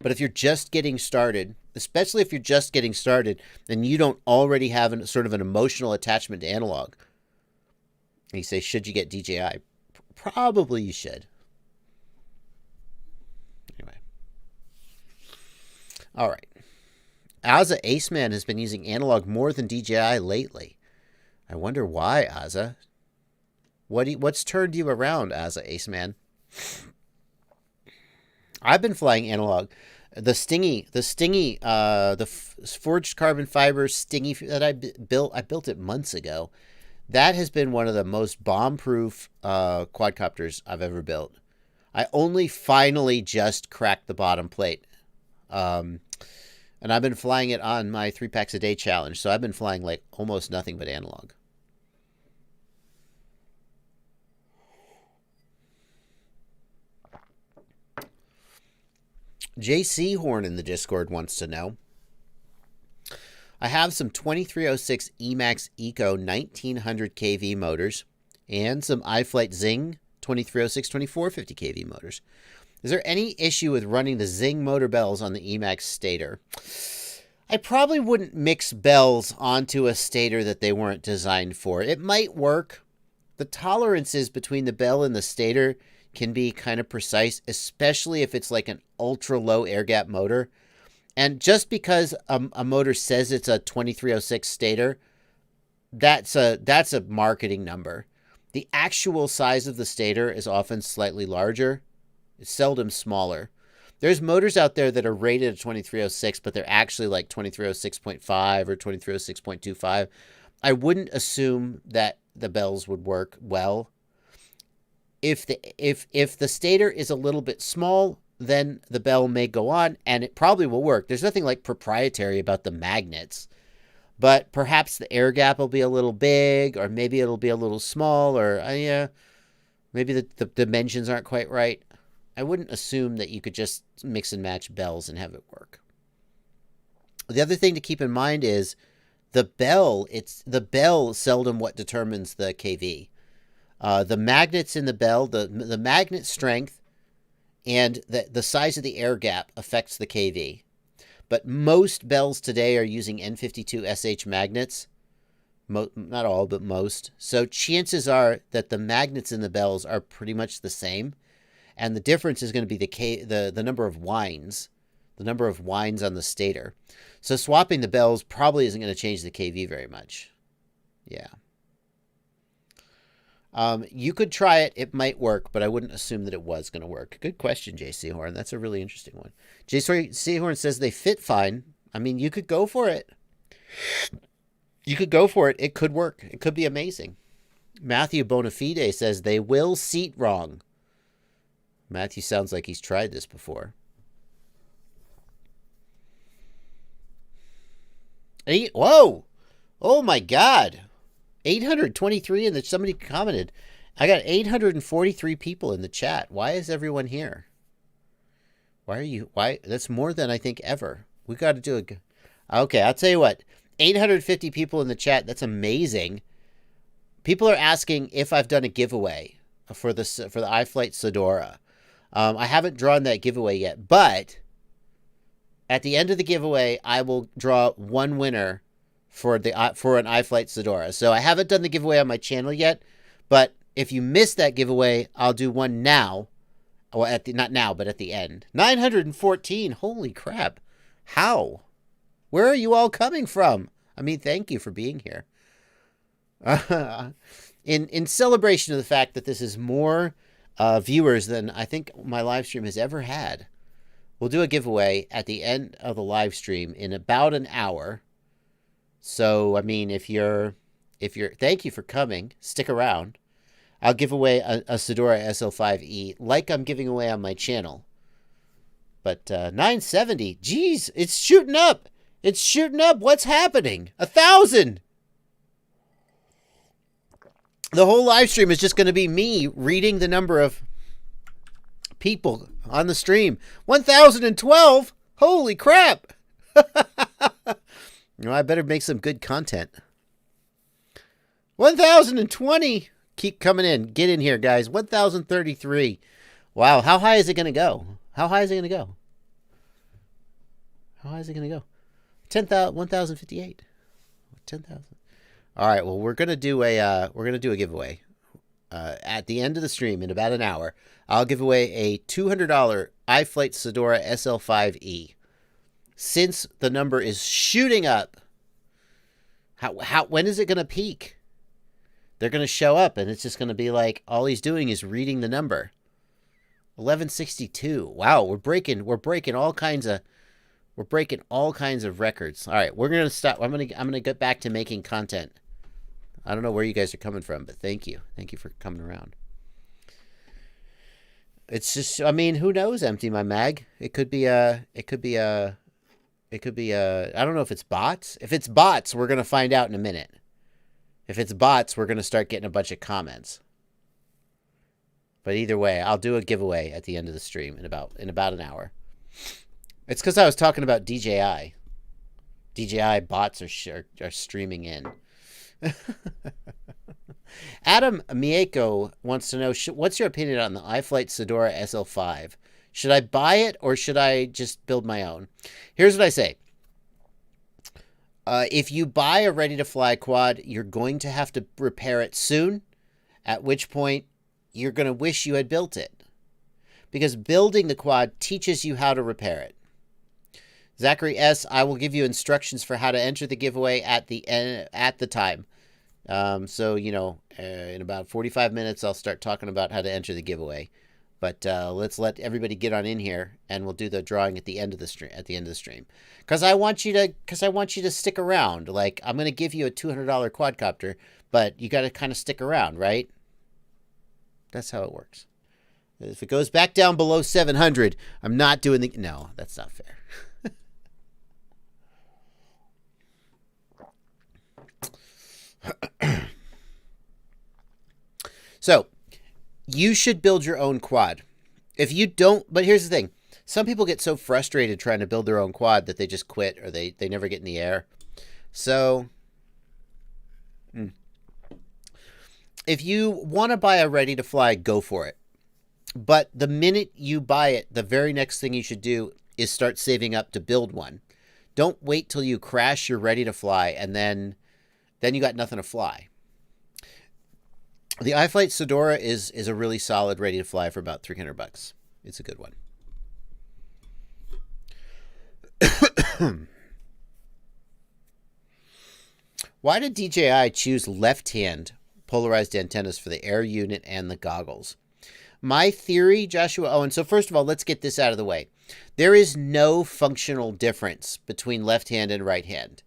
But if you're just getting started, especially if you're just getting started, then you don't already have sort of an emotional attachment to analog. And you say, should you get DJI? Probably you should. Anyway. All right. Aza Aceman has been using analog more than DJI lately. I wonder why, Aza. What's turned you around, Aza Aceman? I've been flying analog. The forged carbon fiber Stingy that I built it months ago. That has been one of the most bomb-proof quadcopters I've ever built. I only finally just cracked the bottom plate. And I've been flying it on my 3 packs a day challenge. So I've been flying like almost nothing but analog. JC Horn in the Discord wants to know. I have some 2306 Emax Eco 1900 kV motors and some iFlight Xing 2306 2450 kV motors. Is there any issue with running the Xing motor bells on the Emax Stator? I probably wouldn't mix bells onto a Stator that they weren't designed for. It might work. The tolerances between the bell and the Stator can be kind of precise, especially if it's like an ultra low air gap motor. And just because a motor says it's a 2306 Stator, that's a marketing number. The actual size of the Stator is often slightly larger. It's seldom smaller. There's motors out there that are rated at 2306, but they're actually like 2306.5 or 2306.25. I wouldn't assume that the bells would work well. If the Stator is a little bit small, then the bell may go on, and it probably will work. There's nothing like proprietary about the magnets, but perhaps the air gap will be a little big, or maybe it'll be a little small, or maybe the dimensions aren't quite right. I wouldn't assume that you could just mix and match bells and have it work. The other thing to keep in mind is the bell seldom what determines the KV. The magnets in the bell, the magnet strength, and the size of the air gap affects the KV. but most bells today are using N52SH magnets. Not all, but most. So chances are that the magnets in the bells are pretty much the same. And the difference is going to be the number of winds. The number of winds on the stator. So swapping the bells probably isn't going to change the KV very much. Yeah. You could try it. It might work, but I wouldn't assume that it was going to work. Good question, JC Horn. That's a really interesting one. JC Horn says they fit fine. I mean, you could go for it. You could go for it. It could work. It could be amazing. Matthew Bonafide says they will seat wrong. Matthew sounds like he's tried this before. Whoa! Oh my God! 823 and somebody commented. I got 843 people in the chat. Why is everyone here? Why? That's more than I think ever. We got to do okay, I'll tell you what. 850 people in the chat. That's amazing. People are asking if I've done a giveaway for the iFlight Sedora. I haven't drawn that giveaway yet, but at the end of the giveaway, I will draw one winner for an iFlight Sedora. So I haven't done the giveaway on my channel yet, but if you missed that giveaway, I'll do one now. Well, not now, but at the end. 914. Holy crap. How? Where are you all coming from? I mean, thank you for being here. In celebration of the fact that this is more viewers than I think my live stream has ever had, we'll do a giveaway at the end of the live stream in about an hour. So, I mean, if you're, thank you for coming. Stick around. I'll give away a Sedora SL5E like I'm giving away on my channel. But 970, geez, it's shooting up. It's shooting up. What's happening? 1,000. The whole live stream is just going to be me reading the number of people on the stream. 1,012. Holy crap. I better make some good content. 1,020. Keep coming in. Get in here, guys. 1,033. Wow. How high is it going to go? How high is it going to go? How high is it going to go? 1,058. 10,000. All right. Well, we're going to do a giveaway at the end of the stream in about an hour. I'll give away a $200 iFlight Sedora SL5E. Since the number is shooting up, when is it going to peak? They're going to show up, and it's just going to be like all he's doing is reading the number. 1162. Wow, we're breaking all kinds of records. All right, we're going to stop. I'm going to get back to making content. I don't know where you guys are coming from, but thank you. Thank you for coming around. It's just, I mean, who knows? Empty my mag. It could be I don't know if it's bots. If it's bots, we're going to find out in a minute. If it's bots, we're going to start getting a bunch of comments. But either way, I'll do a giveaway at the end of the stream in about an hour. It's because I was talking about DJI. DJI bots are streaming in. Adam Mieko wants to know, what's your opinion on the iFlight Sedora SL5? Should I buy it or should I just build my own? Here's what I say. If you buy a ready-to-fly quad, you're going to have to repair it soon, at which point you're going to wish you had built it. Because building the quad teaches you how to repair it. Zachary S., I will give you instructions for how to enter the giveaway at the time. So, in about 45 minutes, I'll start talking about how to enter the giveaway. But let's let everybody get on in here, and we'll do the drawing at the end of the stream. Because I want you to stick around. Like, I'm going to give you a $200 quadcopter, but you got to kind of stick around, right? That's how it works. If it goes back down below 700, I'm not doing the... No, that's not fair. So, you should build your own quad. If you don't, but here's the thing. Some people get so frustrated trying to build their own quad that they just quit or they never get in the air. So, if you want to buy a ready-to-fly, go for it. But the minute you buy it, the very next thing you should do is start saving up to build one. Don't wait till you crash, you're ready to fly, and then you got nothing to fly. The iFlight Sedora is a really solid, ready to fly for about $300. It's a good one. Why did DJI choose left-hand polarized antennas for the air unit and the goggles? My theory, Joshua Owen, so first of all, let's get this out of the way. There is no functional difference between left hand and right hand.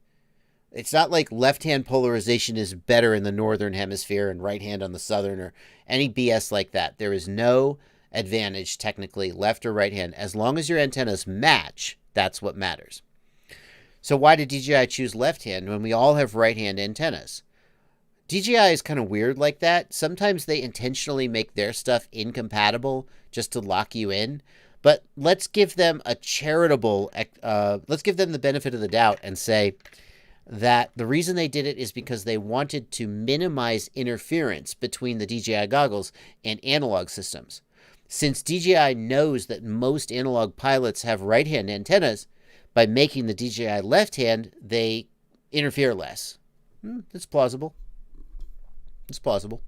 It's not like left-hand polarization is better in the northern hemisphere and right hand on the southern or any BS like that. There is no advantage, technically, left or right hand. As long as your antennas match, that's what matters. So why did DJI choose left hand when we all have right hand antennas? DJI is kind of weird like that. Sometimes they intentionally make their stuff incompatible just to lock you in. But let's give them a charitable, let's give them the benefit of the doubt and say that the reason they did it is because they wanted to minimize interference between the DJI goggles and analog systems. Since DJI knows that most analog pilots have right-hand antennas, by making the DJI left-hand, they interfere less. It's plausible. It's plausible.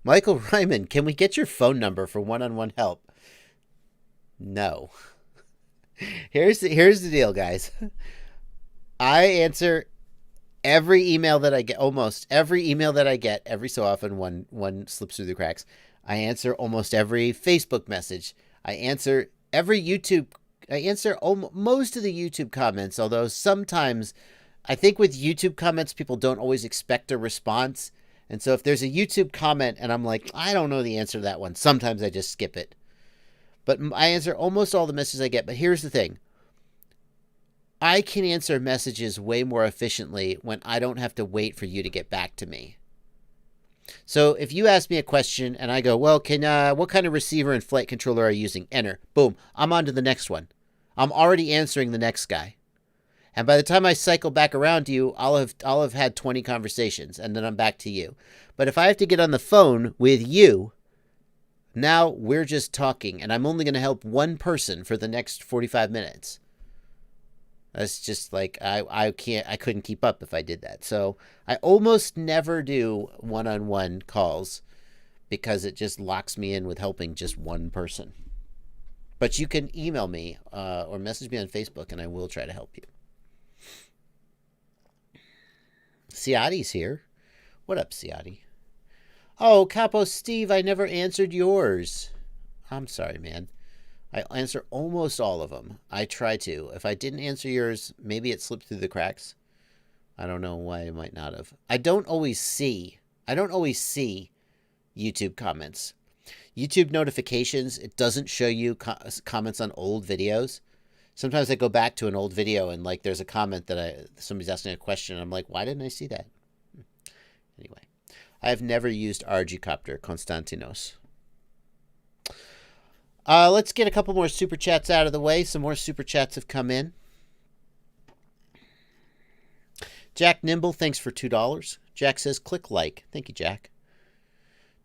Michael Ryman, can we get your phone number for one-on-one help? No. Here's the deal, guys. I answer every email that I get, almost every email that I get, every so often one slips through the cracks. I answer almost every Facebook message. I answer every YouTube. I answer most of the YouTube comments, although sometimes I think with YouTube comments, people don't always expect a response. And so if there's a YouTube comment and I'm like, I don't know the answer to that one, sometimes I just skip it. But I answer almost all the messages I get. But here's the thing. I can answer messages way more efficiently when I don't have to wait for you to get back to me. So if you ask me a question and I go, well, what kind of receiver and flight controller are you using? Enter. Boom. I'm on to the next one. I'm already answering the next guy. And by the time I cycle back around to you, I'll have had 20 conversations, and then I'm back to you. But if I have to get on the phone with you, now we're just talking, and I'm only going to help one person for the next 45 minutes. That's just like, I couldn't keep up if I did that. So I almost never do one-on-one calls because it just locks me in with helping just one person. But you can email me or message me on Facebook, and I will try to help you. Ciati's here. What up, Ciati? Oh, Capo Steve, I never answered yours. I'm sorry, man. I answer almost all of them. I try to. If I didn't answer yours, maybe it slipped through the cracks. I don't know why it might not have. I don't always see YouTube comments. YouTube notifications, it doesn't show you comments on old videos. Sometimes I go back to an old video and like there's a comment that somebody's asking a question and I'm like, why didn't I see that? Anyway, I have never used Argycopter, Konstantinos. Let's get a couple more super chats out of the way. Some more super chats have come in. Jack Nimble, thanks for $2. Jack says, click like. Thank you, Jack.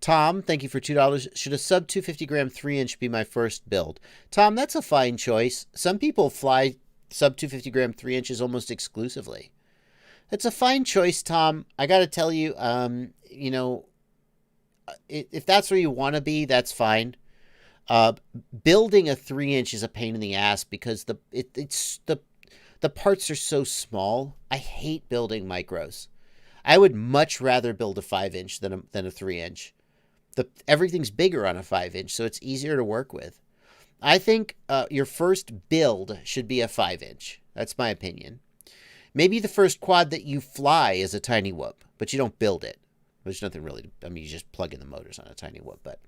Tom, thank you for $2. Should a sub 250 gram 3-inch be my first build? Tom, that's a fine choice. Some people fly sub 250 gram 3 inches almost exclusively. It's a fine choice, Tom. I got to tell you, if that's where you want to be, that's fine. Building a 3-inch is a pain in the ass because the parts are so small. I hate building micros. I would much rather build a 5-inch than a 3-inch. Everything's bigger on a 5-inch, so it's easier to work with. I think your first build should be a 5-inch. That's my opinion. Maybe the first quad that you fly is a tiny whoop, but you don't build it. There's nothing really, you just plug in the motors on a tiny whoop. But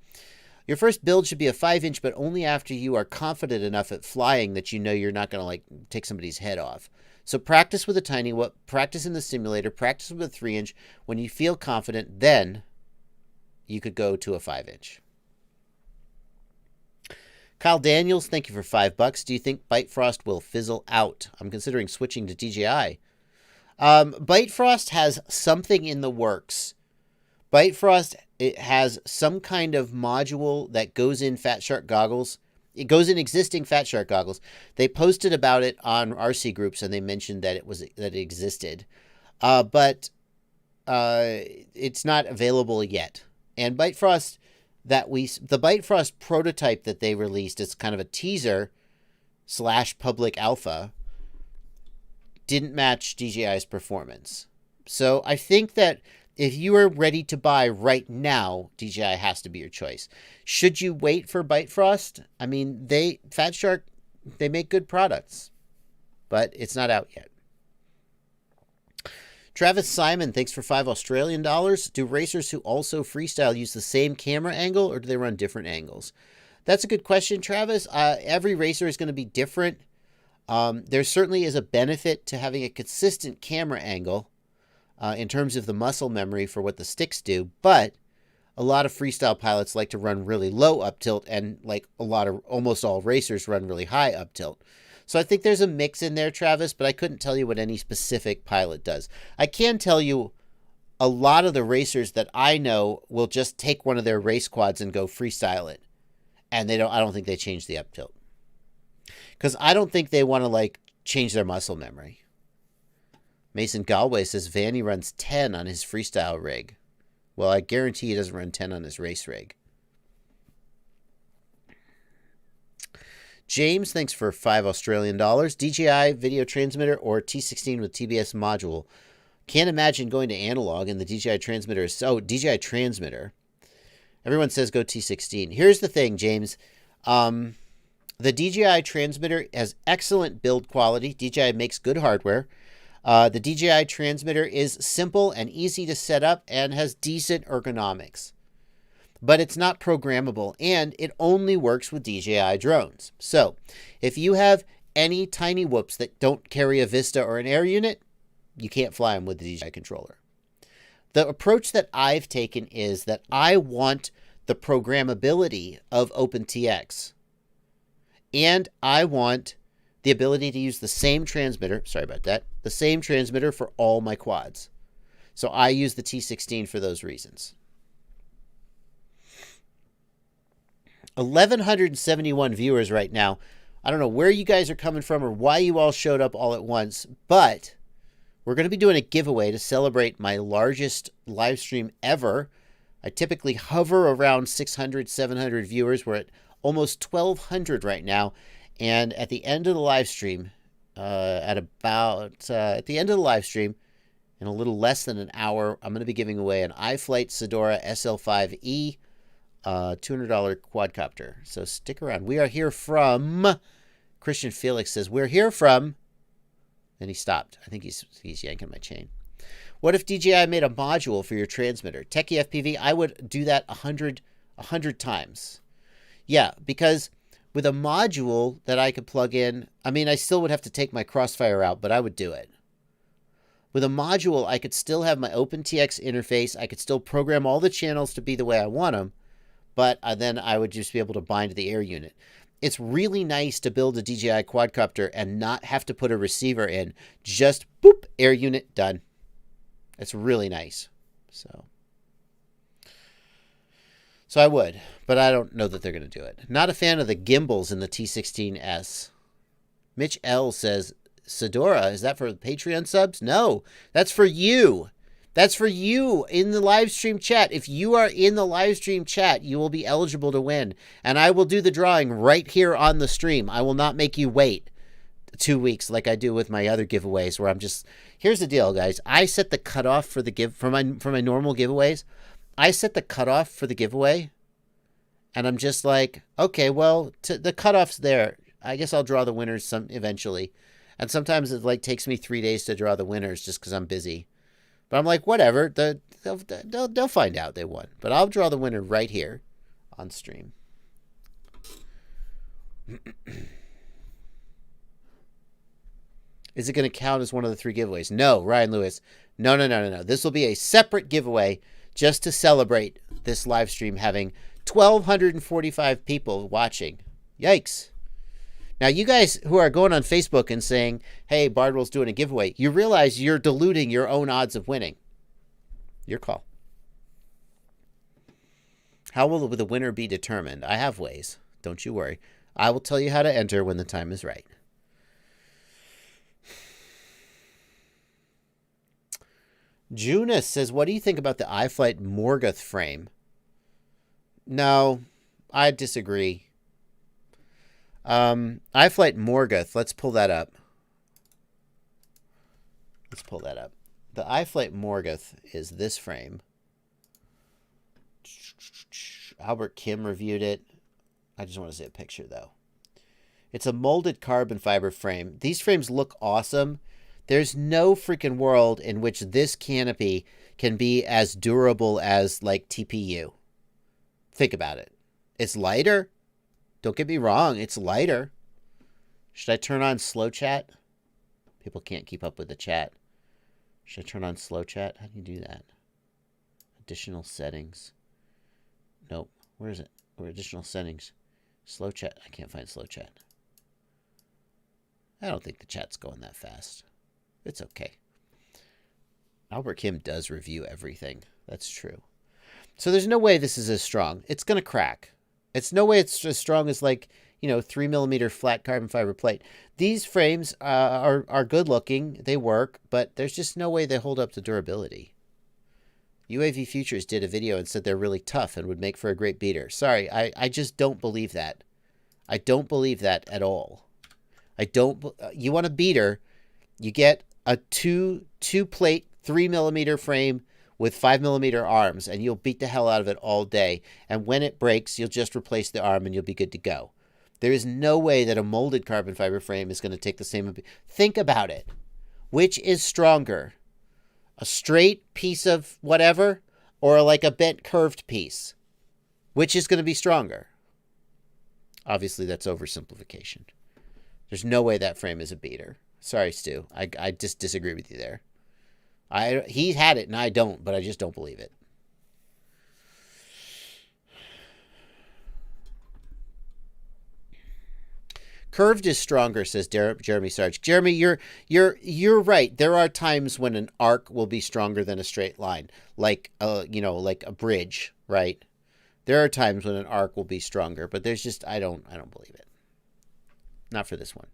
your first build should be a 5-inch, but only after you are confident enough at flying that you know you're not going to take somebody's head off. So practice with a tiny whoop, practice in the simulator, practice with a 3-inch. When you feel confident, then you could go to a 5-inch. Kyle Daniels, thank you for $5. Do you think Bitefrost will fizzle out? I'm considering switching to DJI. Bitefrost has something in the works. Bitefrost, it has some kind of module that goes in Fat Shark goggles. it goes in existing Fat Shark goggles. They posted about it on RC groups, and they mentioned that it existed, but it's not available yet. And Bitefrost, the Bitefrost prototype that they released, it's kind of a teaser / public alpha, didn't match DJI's performance. So I think that if you are ready to buy right now, DJI has to be your choice. Should you wait for Bitefrost? I mean, Fat Shark, they make good products, but it's not out yet. Travis Simon, thanks for $5 Australian. Do racers who also freestyle use the same camera angle, or do they run different angles? That's a good question, Travis. Every racer is going to be different. There certainly is a benefit to having a consistent camera angle in terms of the muscle memory for what the sticks do, but a lot of freestyle pilots like to run really low up tilt, and like almost all racers run really high up tilt. So I think there's a mix in there, Travis, but I couldn't tell you what any specific pilot does. I can tell you a lot of the racers that I know will just take one of their race quads and go freestyle it. And I don't think they change the up tilt. Because I don't think they want to like change their muscle memory. Mason Galway says Vanny runs 10 on his freestyle rig. Well, I guarantee he doesn't run 10 on his race rig. James, thanks for $5 Australian. DJI video transmitter or T16 with TBS module. Can't imagine going to analog, and the DJI transmitter is... Oh, DJI transmitter. Everyone says go T16. Here's the thing, James. The DJI transmitter has excellent build quality. DJI makes good hardware. The DJI transmitter is simple and easy to set up and has decent ergonomics. But it's not programmable, and it only works with DJI drones. So, if you have any tiny whoops that don't carry a Vista or an air unit, you can't fly them with the DJI controller. The approach that I've taken is that I want the programmability of OpenTX. And I want the ability to use the same transmitter, the same transmitter for all my quads. So I use the T16 for those reasons. 1,171 viewers right now. I don't know where you guys are coming from or why you all showed up all at once, but we're going to be doing a giveaway to celebrate my largest live stream ever. I typically hover around 600, 700 viewers. We're at almost 1,200 right now. And at the end of the live stream, in a little less than an hour, I'm going to be giving away an iFlight Sedora SL5E $200 quadcopter. So stick around. We are here from... Christian Felix says, we're here from... Then he stopped. I think he's yanking my chain. What if DJI made a module for your transmitter? Techie FPV, I would do that 100 times. Yeah, because with a module that I could plug in, I mean, I still would have to take my Crossfire out, but I would do it. With a module, I could still have my OpenTX interface. I could still program all the channels to be the way I want them, but then I would just be able to bind the air unit. It's really nice to build a DJI quadcopter and not have to put a receiver in. Just, boop, air unit, done. It's really nice. So I would, but I don't know that they're going to do it. Not a fan of the gimbals in the T16S. Mitch L says, Sedora, is that for Patreon subs? No, that's for you. That's for you in the live stream chat. If you are in the live stream chat, you will be eligible to win. And I will do the drawing right here on the stream. I will not make you wait 2 weeks like I do with my other giveaways where I'm just... Here's the deal, guys. I set the cutoff for the for my normal giveaways. I set the cutoff for the giveaway. And I'm just like, okay, well, the cutoff's there. I guess I'll draw the winners eventually. And sometimes it like takes me 3 days to draw the winners just because I'm busy. But I'm like, whatever. They'll find out they won. But I'll draw the winner right here on stream. Is it going to count as one of the 3 giveaways? No, Ryan Lewis. No. This will be a separate giveaway just to celebrate this live stream having 1,245 people watching. Yikes. Now, you guys who are going on Facebook and saying, hey, Bardwell's doing a giveaway, you realize you're diluting your own odds of winning. Your call. How will the winner be determined? I have ways. Don't you worry. I will tell you how to enter when the time is right. Junus says, what do you think about the iFlight Morgoth frame? No, I disagree. iFlight Morgoth, let's pull that up. Let's pull that up. The iFlight Morgoth is this frame. Albert Kim reviewed it. I just want to see a picture, though. It's a molded carbon fiber frame. These frames look awesome. There's no freaking world in which this canopy can be as durable as, like, TPU. Think about it. It's lighter. Don't get me wrong. It's lighter. Should I turn on slow chat? People can't keep up with the chat. Should I turn on slow chat? How do you do that? Additional settings. Nope. Where is it? Where additional settings? Slow chat. I can't find slow chat. I don't think the chat's going that fast. It's okay. Albert Kim does review everything. That's true. So there's no way this is as strong. It's going to crack. It's no way it's as strong as, like, 3mm flat carbon fiber plate. These frames are good looking. They work, but there's just no way they hold up to durability. UAV Futures did a video and said they're really tough and would make for a great beater. Sorry, I just don't believe that. I don't believe that at all. You want a beater, you get a two plate 3mm frame with 5mm arms, and you'll beat the hell out of it all day. And when it breaks, you'll just replace the arm and you'll be good to go. There is no way that a molded carbon fiber frame is going to take the same. Think about it. Which is stronger? A straight piece of whatever, or like a bent curved piece? Which is going to be stronger? Obviously, that's oversimplification. There's no way that frame is a beater. Sorry, Stu. I just disagree with you there. He had it and I don't, but I just don't believe it. Curved is stronger, says Jeremy Sarge. Jeremy, you're right. There are times when an arc will be stronger than a straight line, like like a bridge, right? There are times when an arc will be stronger, but there's just I don't believe it. Not for this one.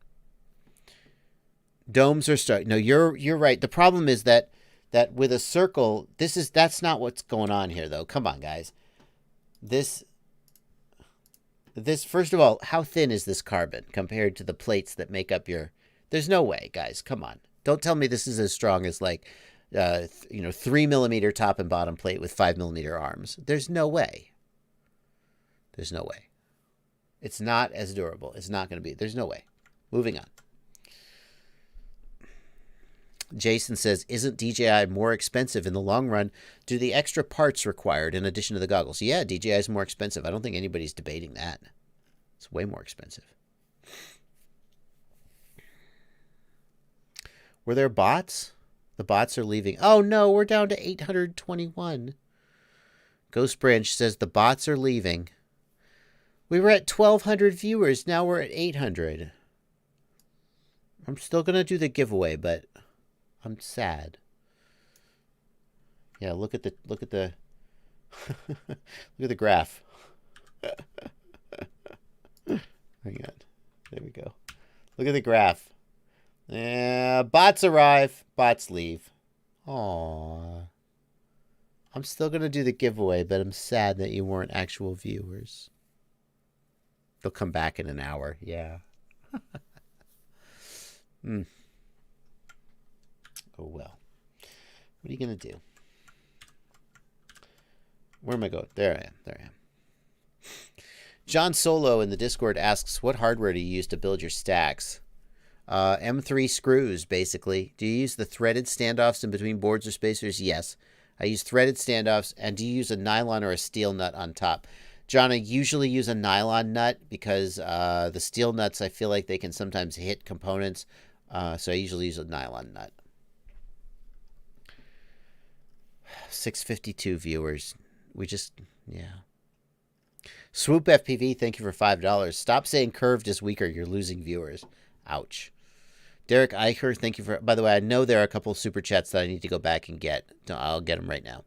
Domes are starting. No, you're right. The problem is that with a circle, that's not what's going on here, though. Come on, guys. This first of all, how thin is this carbon compared to the plates that make up your? There's no way, guys. Come on. Don't tell me this is as strong as 3mm top and bottom plate with 5mm arms. There's no way. There's no way. It's not as durable. It's not going to be. There's no way. Moving on. Jason says, isn't DJI more expensive in the long run due to the extra parts required in addition to the goggles? Yeah, DJI is more expensive. I don't think anybody's debating that. It's way more expensive. Were there bots? The bots are leaving. Oh, no, we're down to 821. Ghost Branch says the bots are leaving. We were at 1,200 viewers. Now we're at 800. I'm still going to do the giveaway, but I'm sad. Yeah, look at the look at the graph. Hang on. There we go. Look at the graph. Yeah, bots arrive, bots leave. Aww. I'm still gonna do the giveaway, but I'm sad that you weren't actual viewers. They'll come back in an hour. Yeah. Oh, well. What are you going to do? Where am I going? There I am. There I am. John Solo in the Discord asks, what hardware do you use to build your stacks? M3 screws, basically. Do you use the threaded standoffs in between boards or spacers? Yes. I use threaded standoffs. And do you use a nylon or a steel nut on top? John, I usually use a nylon nut because the steel nuts, I feel like they can sometimes hit components. So I usually use a nylon nut. 652 viewers. Yeah. Swoop FPV, thank you for $5. Stop saying curved is weaker. You're losing viewers. Ouch. Derek Eicher, thank you for... By the way, I know there are a couple of super chats that I need to go back and get. I'll get them right now.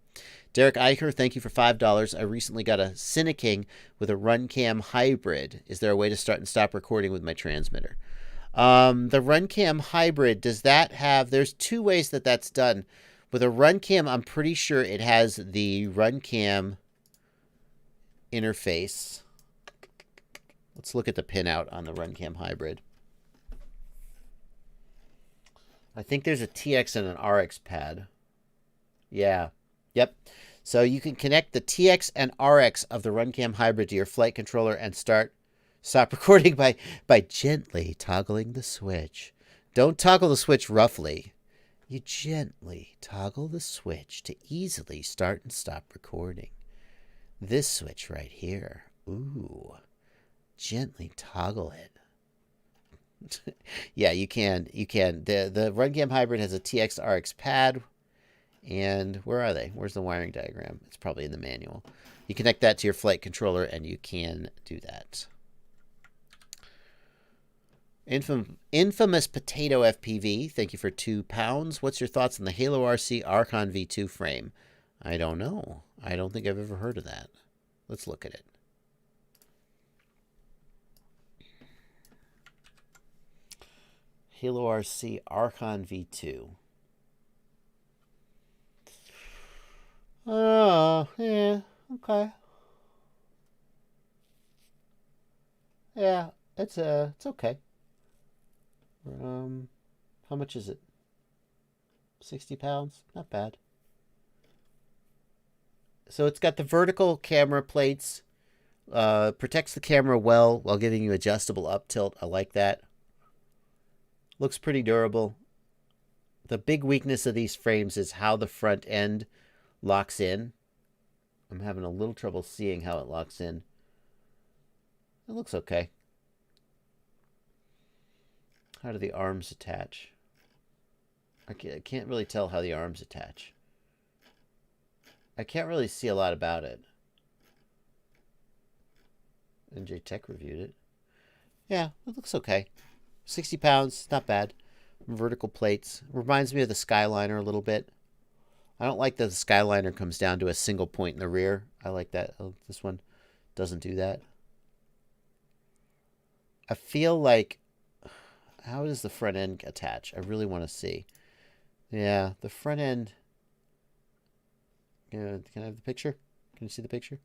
Derek Eicher, thank you for $5. I recently got a Cineking with a Runcam hybrid. Is there a way to start and stop recording with my transmitter? The Runcam hybrid, does that have... There's two ways that that's done. With a Runcam, I'm pretty sure it has the Runcam interface. Let's look at the pinout on the Runcam hybrid. I think there's a TX and an RX pad. Yeah. Yep. So you can connect the TX and RX of the Runcam hybrid to your flight controller and stop recording by gently toggling the switch. Don't toggle the switch roughly. You gently toggle the switch to easily start and stop recording. This switch right here. Ooh. Gently toggle it. Yeah, you can. You can. The Runcam hybrid has a TX RX pad. And where are they? Where's the wiring diagram? It's probably in the manual. You connect that to your flight controller, and you can do that. Infamous Potato FPV, thank you for £2. What's your thoughts on the Halo RC Archon V2 frame? I don't know. I don't think I've ever heard of that. Let's look at it. Halo RC Archon V2. Oh, yeah, okay. Yeah, it's okay. How much is it? 60 pounds? Not bad. So it's got the vertical camera plates, protects the camera well while giving you adjustable up tilt. I like that. Looks pretty durable. The big weakness of these frames is how the front end locks in. I'm having a little trouble seeing how it locks in. It looks okay. How do the arms attach? I can't really tell how the arms attach. I can't really see a lot about it. NJ Tech reviewed it. Yeah, it looks okay. 60 pounds, not bad. Vertical plates. Reminds me of the Skyliner a little bit. I don't like that the Skyliner comes down to a single point in the rear. I like that. This one doesn't do that. I feel like... How does the front end attach? I really want to see. Yeah, the front end... Can I have the picture? Can you see the picture?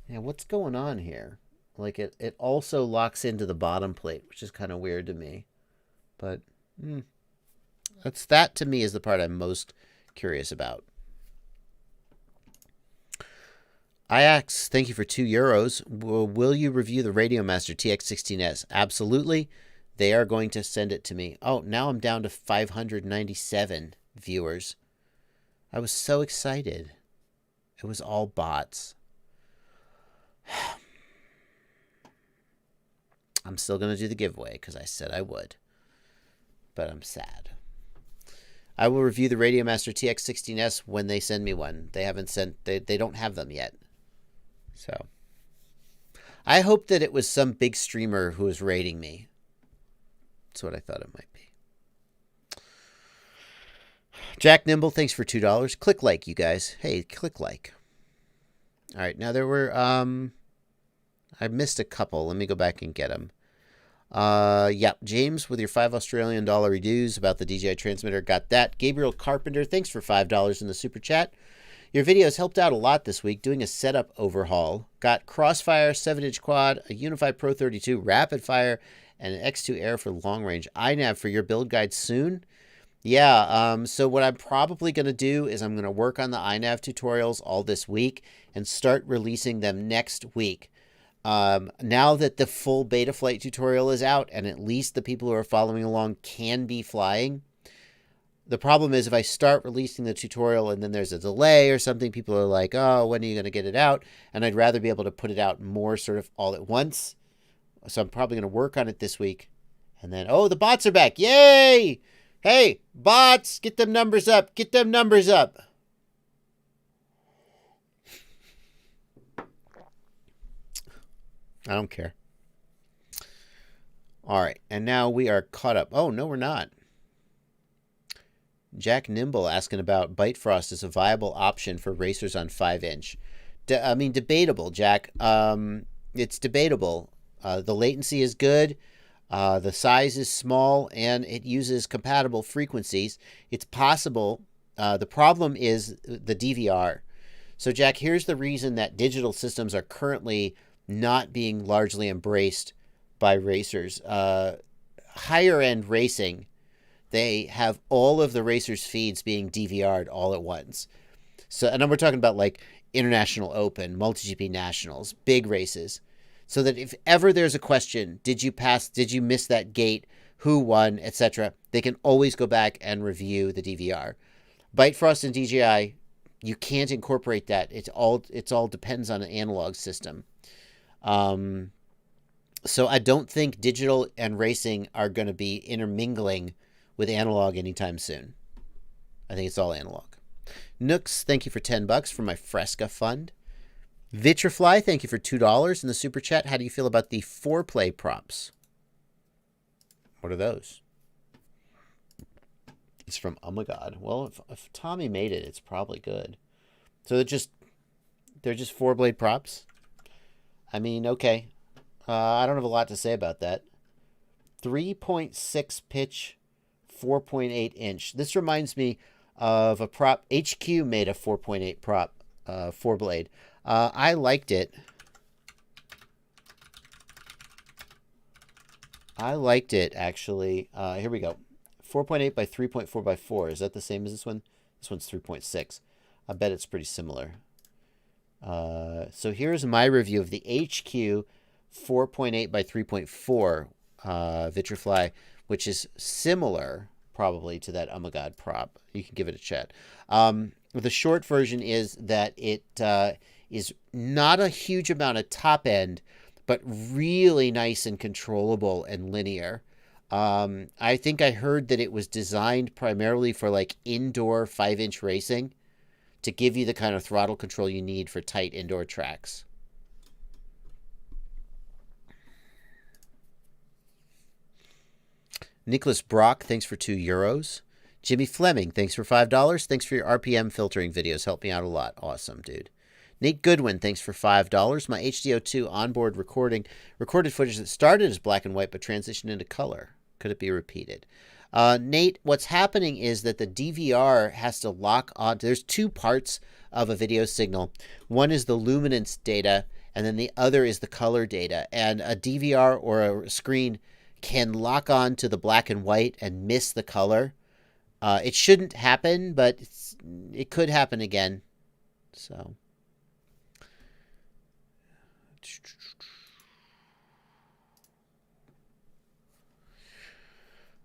Yeah, what's going on here? Like, it also locks into the bottom plate, which is kind of weird to me. But, that to me is the part I'm most curious about. Iax, thank you for €2. Will you review the Radiomaster TX16S? Absolutely. They are going to send it to me. Oh, now I'm down to 597 viewers. I was so excited. It was all bots. I'm still going to do the giveaway because I said I would. But I'm sad. I will review the Radiomaster TX16S when they send me one. They haven't sent... They don't have them yet. So. I hope that it was some big streamer who was rating me. That's what I thought it might be. Jack Nimble, thanks for $2. Click like, you guys. Hey, click like. All right, now there were... I missed a couple. Let me go back and get them. Yeah, James with your $5 Australian dues about the DJI transmitter. Got that. Gabriel Carpenter, thanks for $5 in the super chat. Your videos helped out a lot this week doing a setup overhaul. Got Crossfire 7-inch quad, a Unify Pro 32 rapid fire, and an X2 Air for long range. iNav for your build guide soon. Yeah, so what I'm probably going to do is I'm going to work on the iNav tutorials all this week and start releasing them next week. Now that the full beta flight tutorial is out and at least the people who are following along can be flying, the problem is if I start releasing the tutorial and then there's a delay or something, people are like, oh, when are you going to get it out? And I'd rather be able to put it out more sort of all at once. So I'm probably going to work on it this week. And then, oh, the bots are back. Yay! Hey, bots, get them numbers up. Get them numbers up. I don't care. All right, and now we are caught up. Oh, no, we're not. Jack Nimble asking about Bitefrost as a viable option for racers on 5-inch. I mean, debatable, Jack. It's debatable. The latency is good. The size is small, and it uses compatible frequencies. It's possible. The problem is the DVR. So, Jack, here's the reason that digital systems are currently not being largely embraced by racers. Higher-end racing, they have all of the racers' feeds being DVR'd all at once. So, and we're talking about like International Open, MultiGP Nationals, big races. So that if ever there's a question, did you pass, did you miss that gate, who won, etc., they can always go back and review the DVR. Bitefrost and DJI, you can't incorporate that. It's all depends on an analog system. So I don't think digital and racing are going to be intermingling with analog anytime soon. I think it's all analog. Nooks, thank you for $10 for my Fresca fund. Vitrifly, thank you for $2 in the super chat. How do you feel about the 4-play props? What are those? It's from Oh My God. Well, if Tommy made it, it's probably good. So they're just 4-blade props. I mean, okay. I don't have a lot to say about that. 3.6 pitch, 4.8 inch. This reminds me of a prop. HQ made a 4.8 prop, 4-blade. I liked it. Actually. Here we go. 4.8 by 3.4 by 4. Is that the same as this one? This one's 3.6. I bet it's pretty similar. So here's my review of the HQ 4.8 by 3.4 Vitrifly, which is similar probably to that Oh My God prop. You can give it a chat. The short version is that it is not a huge amount of top end, but really nice and controllable and linear. I think I heard that it was designed primarily for like indoor 5-inch racing to give you the kind of throttle control you need for tight indoor tracks. Nicholas Brock, thanks for €2. Jimmy Fleming, thanks for $5. Thanks for your RPM filtering videos. Help me out a lot. Awesome, dude. Nate Goodwin, thanks for $5. My HDO2 onboard recorded footage that started as black and white but transitioned into color. Could it be repeated? Nate, what's happening is that the DVR has to lock on. There's two parts of a video signal. One is the luminance data, and then the other is the color data. And a DVR or a screen can lock on to the black and white and miss the color. It shouldn't happen, but it could happen again. So,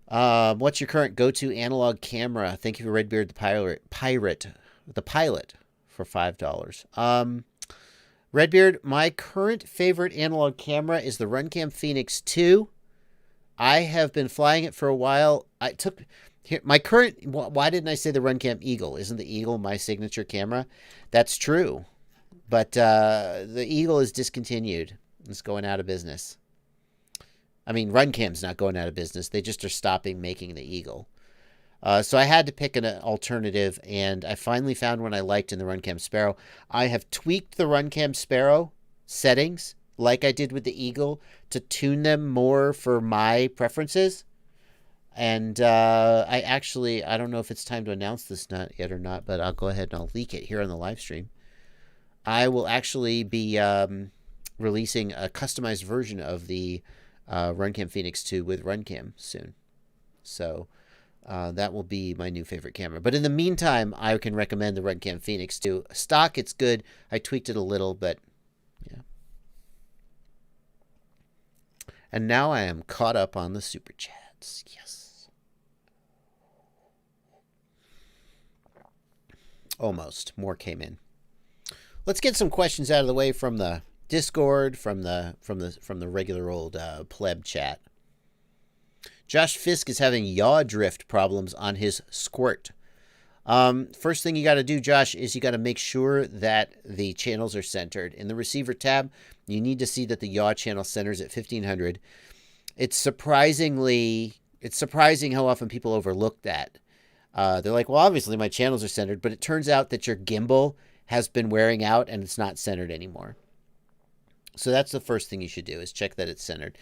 what's your current go-to analog camera? Thank you for Redbeard the pilot for $5. Redbeard, my current favorite analog camera is the Runcam Phoenix 2. I have been flying it for a while. My current, why didn't I say the Runcam Eagle? Isn't the Eagle my signature camera? That's true. But the Eagle is discontinued. It's going out of business. I mean, Runcam's not going out of business. They just are stopping making the Eagle. So I had to pick an alternative, and I finally found one I liked in the Runcam Sparrow. I have tweaked the Runcam Sparrow settings, like I did with the Eagle, to tune them more for my preferences. And I don't know if it's time to announce this yet or not, but I'll go ahead and I'll leak it here on the live stream. I will actually be releasing a customized version of the Runcam Phoenix 2 with Runcam soon. So that will be my new favorite camera. But in the meantime, I can recommend the Runcam Phoenix 2. Stock, it's good. I tweaked it a little, but yeah. And now I am caught up on the super chats. Yes. Almost. More came in. Let's get some questions out of the way from the Discord, from the regular old pleb chat. Josh Fisk is having yaw drift problems on his Squirt. First thing you got to do, Josh, is you got to make sure that the channels are centered. In the receiver tab, you need to see that the yaw channel centers at 1500. It's surprising how often people overlook that. They're like, well, obviously my channels are centered, but it turns out that your gimbal has been wearing out and it's not centered anymore. So that's the first thing you should do, is check that it's centered.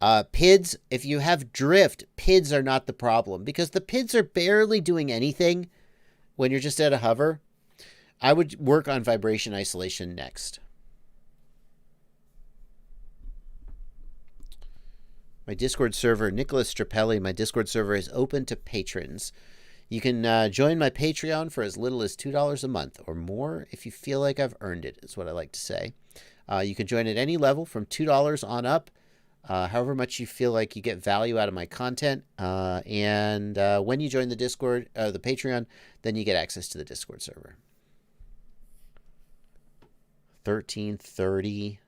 PIDs, if you have drift, PIDs are not the problem, because the PIDs are barely doing anything when you're just at a hover. I would work on vibration isolation next. My Discord server, Nicholas Strapelli, my Discord server is open to patrons. You can join my Patreon for as little as $2 a month, or more if you feel like I've earned it, is what I like to say. You can join at any level from $2 on up, however much you feel like you get value out of my content. And when you join the Discord, the Patreon, then you get access to the Discord server. 1330.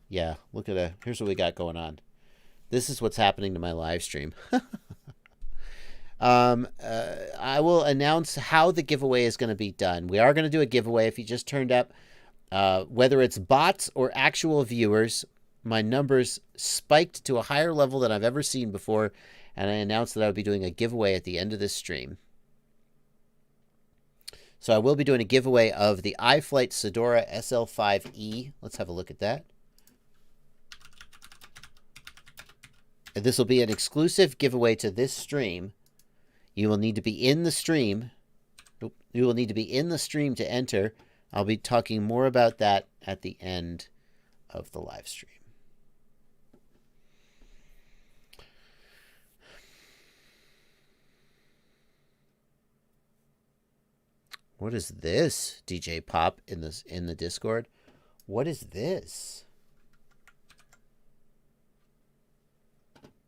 Yeah, look at here's what we got going on. This is what's happening to my live stream. I will announce how the giveaway is going to be done. We are going to do a giveaway if you just turned up. Whether it's bots or actual viewers, my numbers spiked to a higher level than I've ever seen before, and I announced that I would be doing a giveaway at the end of this stream. So I will be doing a giveaway of the iFlight Sedora SL5E. Let's have a look at that. And this will be an exclusive giveaway to this stream. You will need to be in the stream. You will need to be in the stream to enter. I'll be talking more about that at the end of the live stream. What is this, DJ Pop in the Discord? What is this?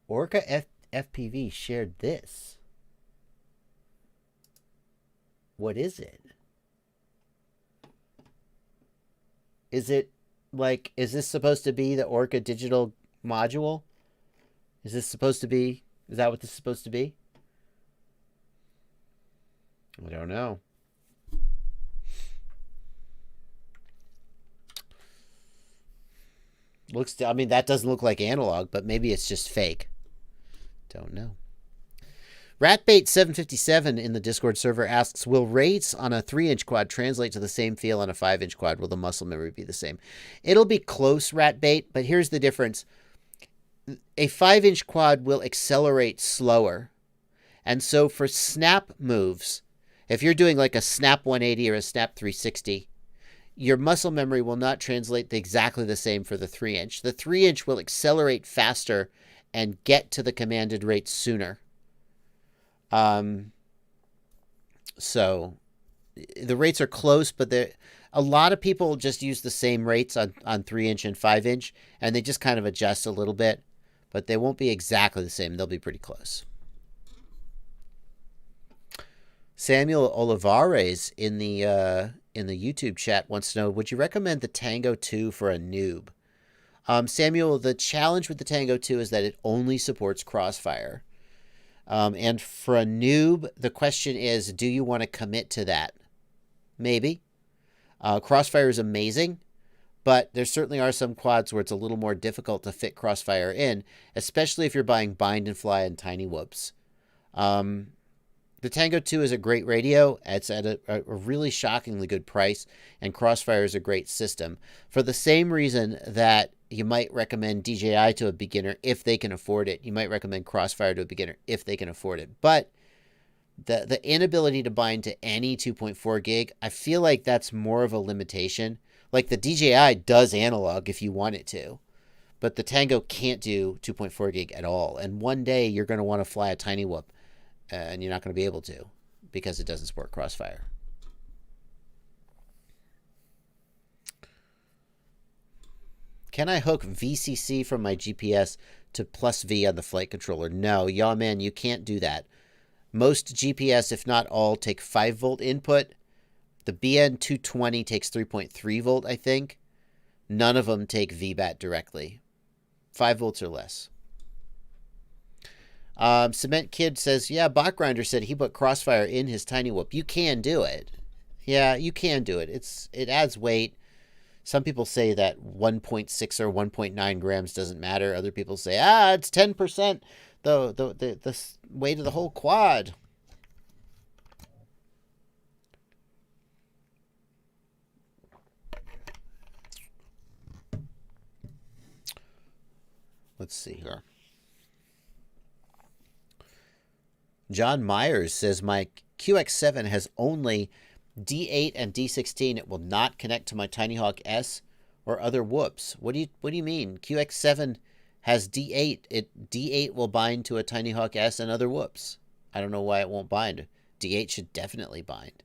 Orca FPV shared this. What is it? Is it like, is this supposed to be the Orca digital module? Is this supposed to be, is that what this is supposed to be? I don't know. Looks, I mean, that doesn't look like analog, but maybe it's just fake. Don't know. Ratbait757 in the Discord server asks, will rates on a 3-inch quad translate to the same feel on a 5-inch quad? Will the muscle memory be the same? It'll be close, Ratbait, but here's the difference. A 5-inch quad will accelerate slower. And so for snap moves, if you're doing like a snap 180 or a snap 360, your muscle memory will not translate exactly the same for the 3-inch. The 3-inch will accelerate faster and get to the commanded rate sooner. So the rates are close, but a lot of people just use the same rates on 3-inch and 5-inch, and they just kind of adjust a little bit, but they won't be exactly the same. They'll be pretty close. Samuel Olivares in the YouTube chat wants to know, would you recommend the Tango 2 for a noob? Samuel, the challenge with the Tango 2 is that it only supports Crossfire. And for a noob, the question is, do you want to commit to that? Maybe. Crossfire is amazing, but there certainly are some quads where it's a little more difficult to fit Crossfire in, especially if you're buying Bind and Fly and Tiny Whoops. The Tango 2 is a great radio. It's at a really shockingly good price, and Crossfire is a great system. For the same reason that you might recommend DJI to a beginner if they can afford it, you might recommend Crossfire to a beginner if they can afford it. But the inability to bind to any 2.4 gig, I feel like that's more of a limitation. Like the DJI does analog if you want it to, but the Tango can't do 2.4 gig at all. And one day you're going to want to fly a Tiny Whoop, and you're not going to be able to because it doesn't support Crossfire. Can I hook VCC from my GPS to plus V on the flight controller? No, yaw man, you can't do that. Most GPS, if not all, take 5-volt input. The BN220 takes 3.3 volt, I think. None of them take VBAT directly. 5 volts or less. Cement Kid says, yeah, Bot Grinder said he put Crossfire in his Tiny Whoop. You can do it. Yeah, you can do it. It adds weight. Some people say that 1.6 or 1.9 grams doesn't matter. Other people say, it's 10% the weight of the whole quad. Let's see here. John Myers says, my QX7 has only D8 and D16. It will not connect to my Tiny Hawk S or other whoops. What do you mean? QX7 has D8. D8 will bind to a Tiny Hawk S and other whoops. I don't know why it won't bind. D8 should definitely bind.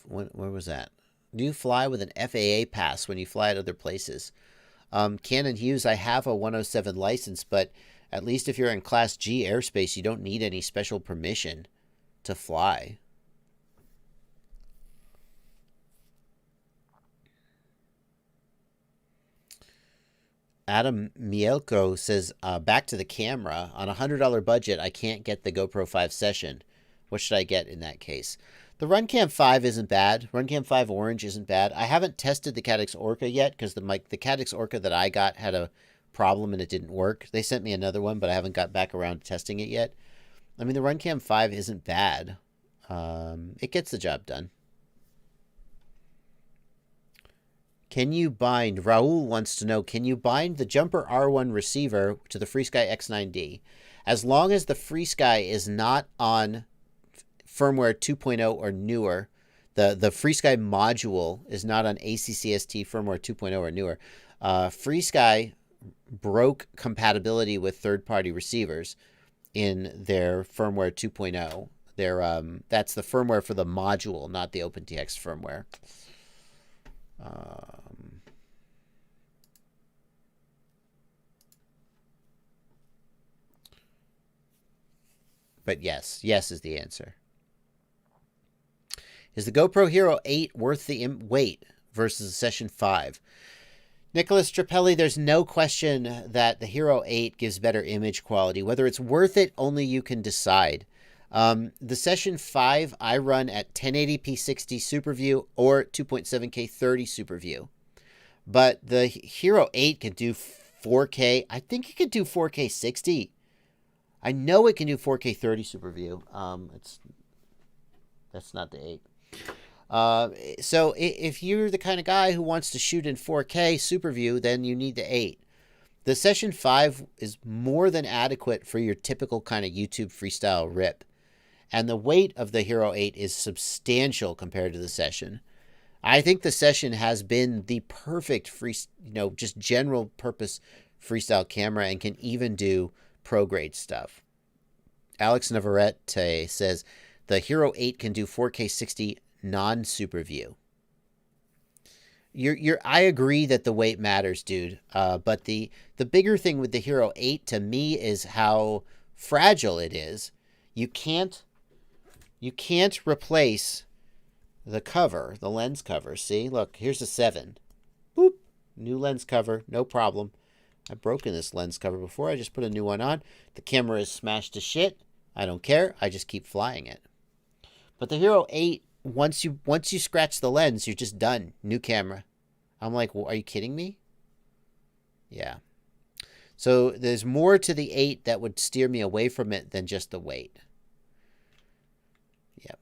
Where was that? Do you fly with an FAA pass when you fly at other places? Canon Hughes, I have a 107 license, but at least if you're in Class G airspace, you don't need any special permission to fly. Adam Mielko says, back to the camera. On a $100 budget, I can't get the GoPro 5 Session. What should I get in that case? The Runcam 5 isn't bad. Runcam 5 Orange isn't bad. I haven't tested the Caddx Orca yet because the Caddx Orca that I got had a problem and it didn't work. They sent me another one, but I haven't got back around to testing it yet. I mean, the Runcam 5 isn't bad. It gets the job done. Can you bind, Raul wants to know, can you bind the Jumper R1 receiver to the FreeSky X9D? As long as the FreeSky is not on firmware 2.0 or newer, the FreeSky module is not on ACCST firmware 2.0 or newer. FreeSky broke compatibility with third-party receivers in their firmware 2.0. That's the firmware for the module, not the OpenTX firmware. But yes is the answer. Is the GoPro Hero 8 worth the wait versus the Session 5? Nicholas Trapelli, there's no question that the Hero 8 gives better image quality. Whether it's worth it, only you can decide. The Session 5 I run at 1080p 60 Super View or 2.7K 30 Super View. But the Hero 8 can do 4K. I think it could do 4K 60. I know it can do 4K 30 Super View. That's not the 8. So if you're the kind of guy who wants to shoot in 4K Super View, then you need the 8. The Session 5 is more than adequate for your typical kind of YouTube freestyle rip. And the weight of the Hero 8 is substantial compared to the Session. I think the Session has been the perfect just general purpose freestyle camera and can even do pro grade stuff. Alex Navarrete says the Hero 8 can do 4K 60 non-Super View. I agree that the weight matters, dude. But the bigger thing with the Hero 8 to me is how fragile it is. You can't replace the cover, the lens cover. See, look, here's a 7. Boop, new lens cover, no problem. I've broken this lens cover before. I just put a new one on. The camera is smashed to shit. I don't care. I just keep flying it. But the Hero 8, once you scratch the lens, you're just done. New camera. I'm like, well, are you kidding me? Yeah. So there's more to the 8 that would steer me away from it than just the weight. Yep.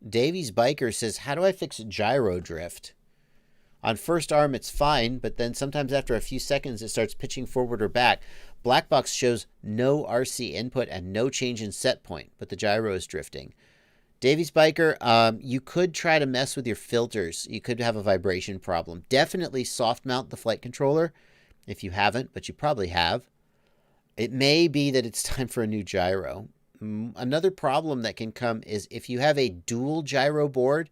Davies Biker says, how do I fix gyro drift? On first arm, it's fine, but then sometimes after a few seconds, it starts pitching forward or back. Black box shows no RC input and no change in set point, but the gyro is drifting. Davies Biker, you could try to mess with your filters. You could have a vibration problem. Definitely soft mount the flight controller if you haven't, but you probably have. It may be that it's time for a new gyro. Another problem that can come is if you have a dual gyro board,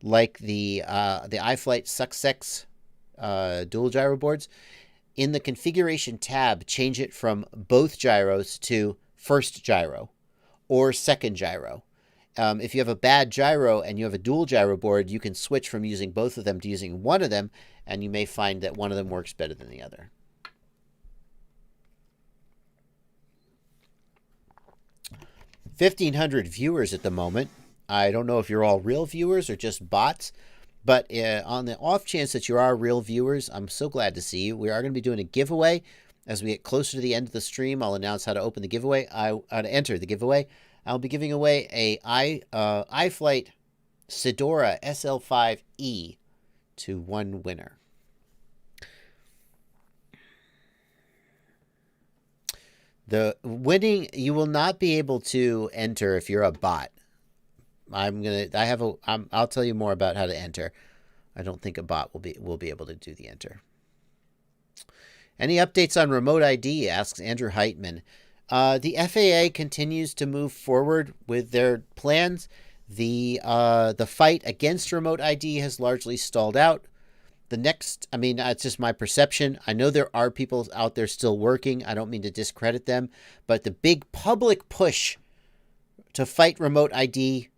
like the iFlight Success dual gyro boards, in the configuration tab, change it from both gyros to first gyro or second gyro. If you have a bad gyro and you have a dual gyro board, you can switch from using both of them to using one of them, and you may find that one of them works better than the other. $1,500 viewers at the moment. I don't know if you're all real viewers or just bots, but on the off chance that you are real viewers, I'm so glad to see you. We are going to be doing a giveaway. As we get closer to the end of the stream, I'll announce how to open the giveaway, how to enter the giveaway. I'll be giving away a iFlight Sidora SL5E to one winner. The winning, you will not be able to enter if you're a bot. I'll tell you more about how to enter. I don't think a bot will be able to do the enter. Any updates on remote ID? Asks Andrew Heitman. The FAA continues to move forward with their plans. The fight against remote ID has largely stalled out. It's just my perception. I know there are people out there still working. I don't mean to discredit them, but the big public push to fight remote ID,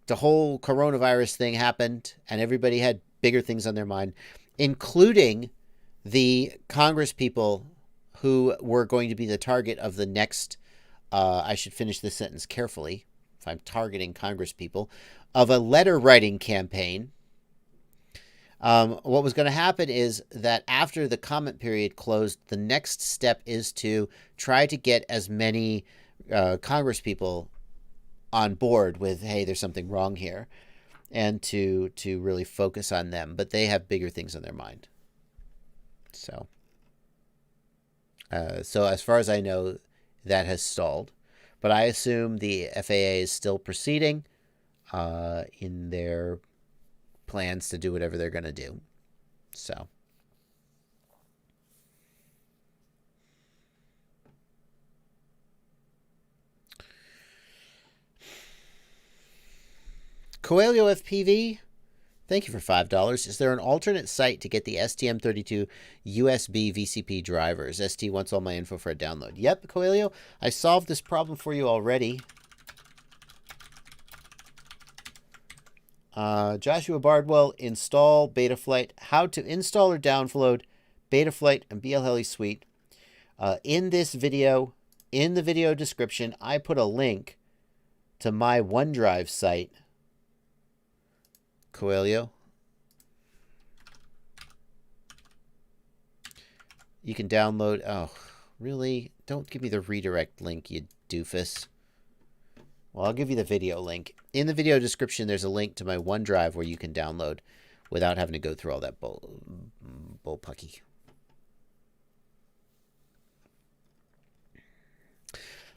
the whole coronavirus thing happened, and everybody had bigger things on their mind, including the Congress people who were going to be the target of the next, I should finish this sentence carefully, if I'm targeting Congress people, of a letter writing campaign. What was going to happen is that after the comment period closed, the next step is to try to get as many Congress people on board with, hey, there's something wrong here, and to really focus on them. But they have bigger things on their mind. So as far as I know, that has stalled. But I assume the FAA is still proceeding in their plans to do whatever they're going to do. So. Coelho FPV, thank you for $5. Is there an alternate site to get the STM32 USB VCP drivers? ST wants all my info for a download. Yep, Coelho, I solved this problem for you already. Joshua Bardwell, install Betaflight. How to install or download Betaflight and BLHeli Suite. In this video, in the video description, I put a link to my OneDrive site. Coelho. You can download. Oh, really? Don't give me the redirect link, you doofus. Well, I'll give you the video link. In the video description, there's a link to my OneDrive where you can download without having to go through all that bullpucky.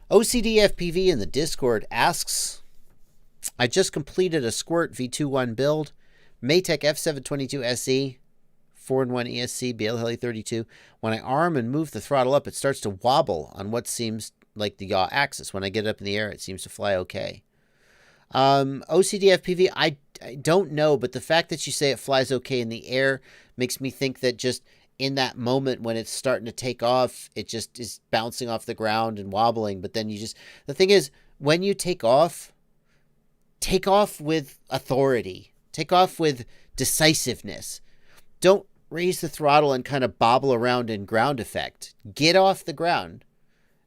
OCD FPV in the Discord asks, I just completed a Squirt V21 build, Maytech F722 SE, 4-in-1 ESC, BLHeli 32. When I arm and move the throttle up, it starts to wobble on what seems like the yaw axis. When I get it up in the air, it seems to fly okay. OCD FPV, I don't know, but the fact that you say it flies okay in the air makes me think that just in that moment when it's starting to take off, it just is bouncing off the ground and wobbling. But then the thing is, when you take off with authority. Take off with decisiveness. Don't raise the throttle and kind of bobble around in ground effect. Get off the ground.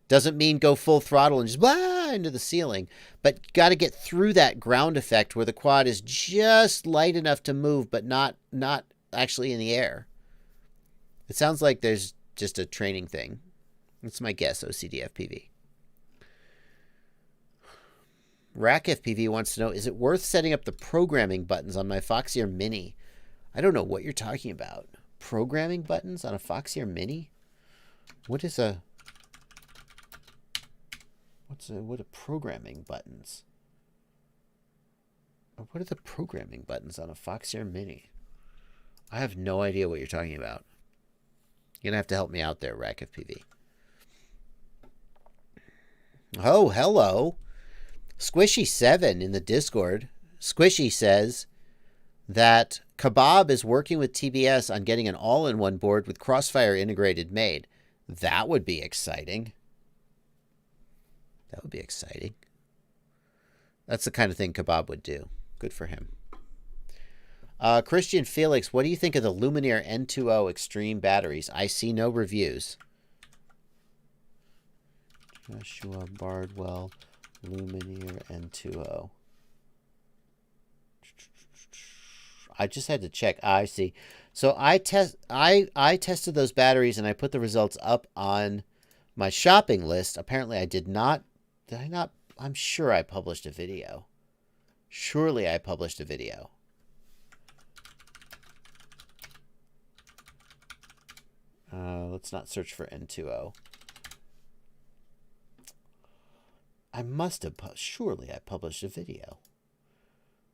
Doesn't mean go full throttle and just blah into the ceiling. But got to get through that ground effect where the quad is just light enough to move, but not actually in the air. It sounds like there's just a training thing. That's my guess, OCD FPV. Rack FPV wants to know, is it worth setting up the programming buttons on my Foxeer Mini? I don't know what you're talking about. Programming buttons on a Foxeer Mini? What are programming buttons? What are the programming buttons on a Foxeer Mini? I have no idea what you're talking about. You're going to have to help me out there, Rack FPV. Oh, hello. Squishy7 in the Discord. Squishy says that Kebab is working with TBS on getting an all-in-one board with Crossfire integrated made. That would be exciting. That would be exciting. That's the kind of thing Kebab would do. Good for him. Christian Felix, what do you think of the Lumineer N2O Extreme batteries? I see no reviews. Joshua Bardwell, Lumineer N2O. I just had to check. I see. So I tested those batteries and I put the results up on my shopping list. Apparently I did not Did I not? I'm sure I published a video. Surely I published a video. Let's not search for N2O. I must have, surely I published a video.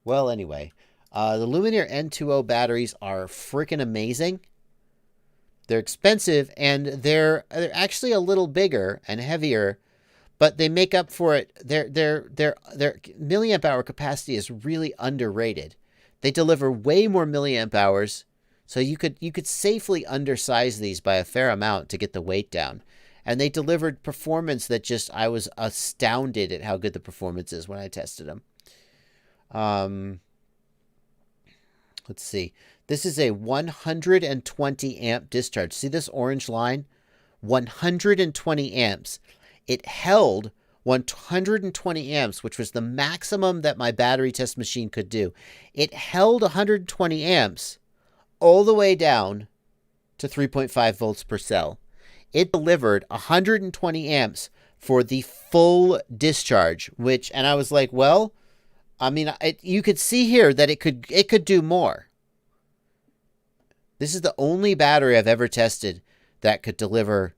Well, anyway, the Luminaire N2O batteries are freaking amazing. They're expensive, and they're actually a little bigger and heavier, but they make up for it. Their milliamp hour capacity is really underrated. They deliver way more milliamp hours, so you could safely undersize these by a fair amount to get the weight down. And they delivered performance that just, I was astounded at how good the performance is when I tested them. Let's see. This is a 120 amp discharge. See this orange line? 120 amps. It held 120 amps, which was the maximum that my battery test machine could do. It held 120 amps all the way down to 3.5 volts per cell. It delivered 120 amps for the full discharge, which, and I was like, well, I mean, you could see here that it could do more. This is the only battery I've ever tested that could deliver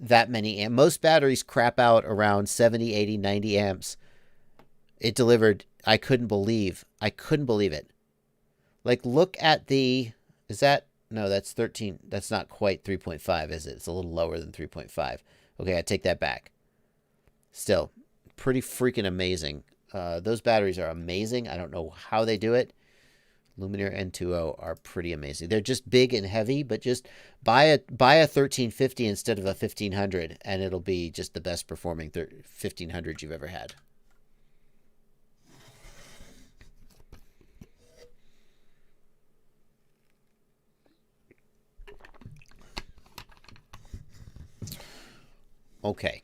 that many amps. Most batteries crap out around 70, 80, 90 amps. It delivered, I couldn't believe it. Like, look at the, is that, no, that's 13. That's not quite 3.5, is it? It's a little lower than 3.5. Okay, I take that back. Still, pretty freaking amazing. Those batteries are amazing. I don't know how they do it. Luminaire N2O are pretty amazing. They're just big and heavy, but just buy a 1350 instead of a 1500, and it'll be just the best performing 1500 you've ever had. Okay.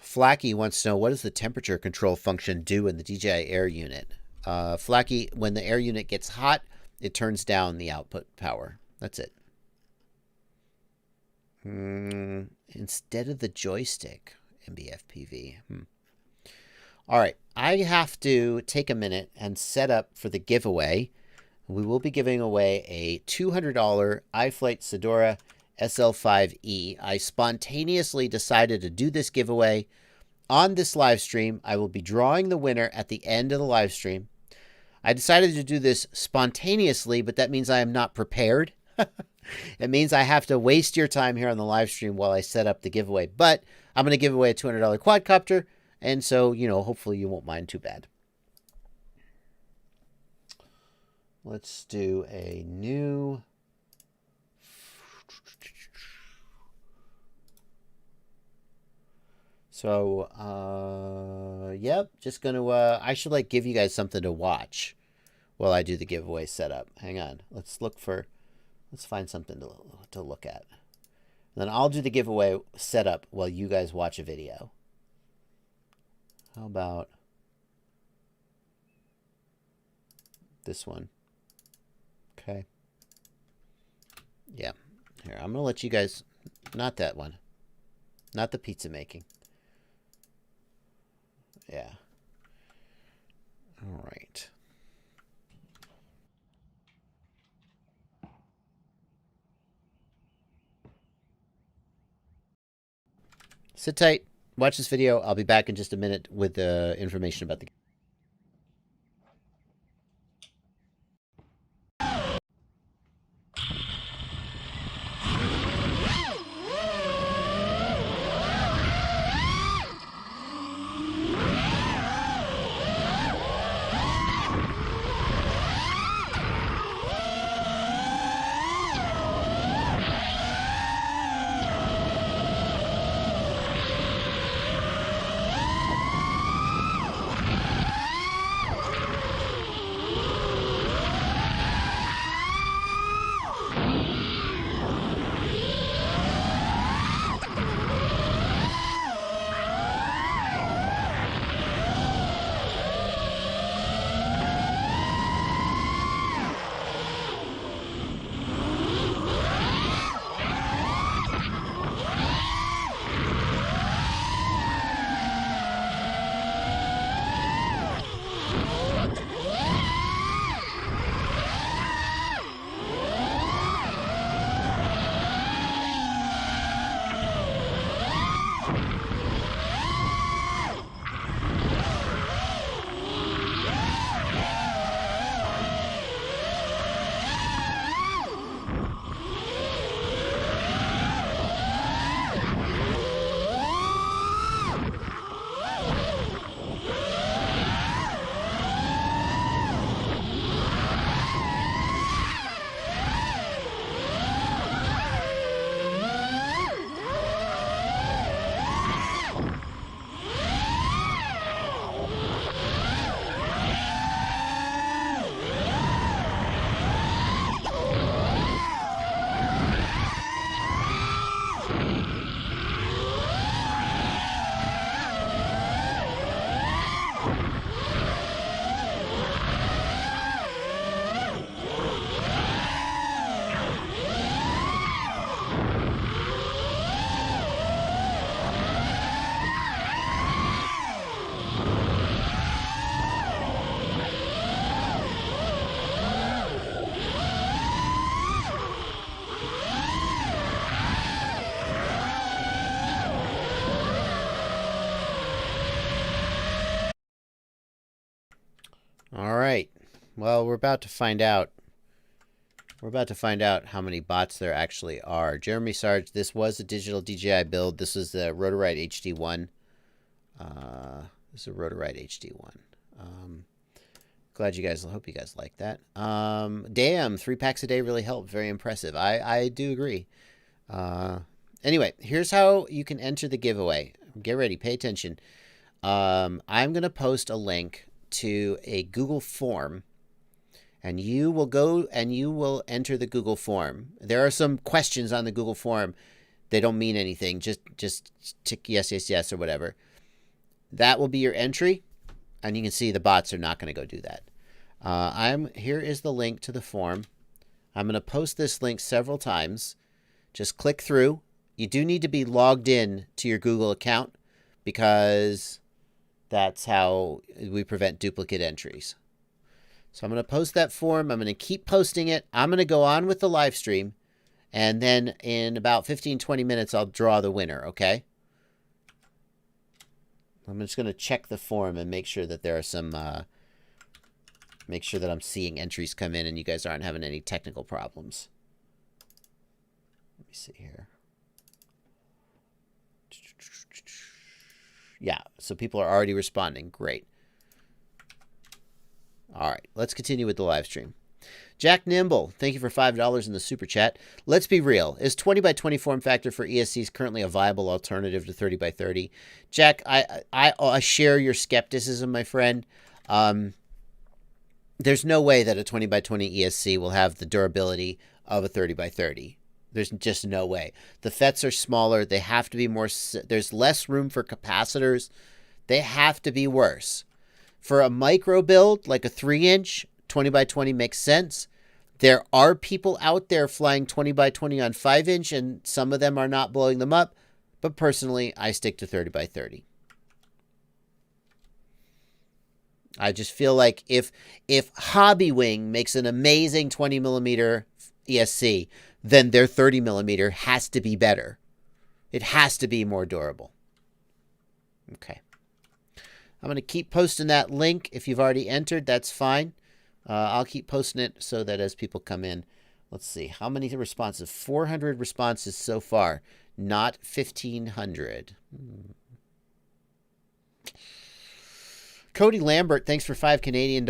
Flacky wants to know, what does the temperature control function do in the DJI Air unit? Flacky, when the Air unit gets hot, it turns down the output power. That's it. Instead of the joystick, MBFPV. All right, I have to take a minute and set up for the giveaway. We will be giving away a $200 iFlight Sedora SL5E. I spontaneously decided to do this giveaway on this live stream. I will be drawing the winner at the end of the live stream. I decided to do this spontaneously, but that means I am not prepared. It means I have to waste your time here on the live stream while I set up the giveaway. But I'm going to give away a $200 quadcopter, and so, you know, hopefully you won't mind too bad. Let's do a new... So, yep, just going to, I should, like, give you guys something to watch while I do the giveaway setup. Hang on. Let's find something to look at. And then I'll do the giveaway setup while you guys watch a video. How about this one? Okay. Yeah. Here, I'm going to let you guys, not that one. Not the pizza making. Yeah. All right. Sit tight. Watch this video. I'll be back in just a minute with the information about the... Well, we're about to find out. We're about to find out how many bots there actually are. Jeremy Sarge, this was a digital DJI build. This is the Rotorite HD1. This is a Rotorite HD1. Glad you guys, I hope you guys like that. Damn, 3 packs a day really helped. Very impressive. I do agree. Anyway, here's how you can enter the giveaway. Get ready, pay attention. I'm going to post a link to a Google form, and you will go and you will enter the Google form. There are some questions on the Google form. They don't mean anything. Just tick yes, yes, yes, or whatever. That will be your entry, and you can see the bots are not going to go do that. Here is the link to the form. I'm going to post this link several times. Just click through. You do need to be logged in to your Google account because that's how we prevent duplicate entries. So I'm going to post that form. I'm going to keep posting it. I'm going to go on with the live stream. And then in about 15-20 minutes, I'll draw the winner, okay? I'm just going to check the form and make sure that there are some... make sure that I'm seeing entries come in and you guys aren't having any technical problems. Let me see here. Yeah, so people are already responding. Great. All right, let's continue with the live stream. Jack Nimble, thank you for $5 in the super chat. Let's be real. Is 20 by 20 form factor for ESCs currently a viable alternative to 30 by 30? Jack, I share your skepticism, my friend. There's no way that a 20 by 20 ESC will have the durability of a 30 by 30. There's just no way. The FETs are smaller. They have to be more... There's less room for capacitors. They have to be worse. For a micro build, like a 3-inch, 20 by 20 makes sense. There are people out there flying 20 by 20 on 5-inch, and some of them are not blowing them up. But personally, I stick to 30 by 30. I just feel like if Hobbywing makes an amazing 20 millimeter ESC, then their 30 millimeter has to be better. It has to be more durable. Okay. I'm going to keep posting that link. If you've already entered, that's fine. I'll keep posting it so that as people come in, let's see. How many responses? 400 responses so far, not 1,500. Cody Lambert, thanks for $5 Canadian.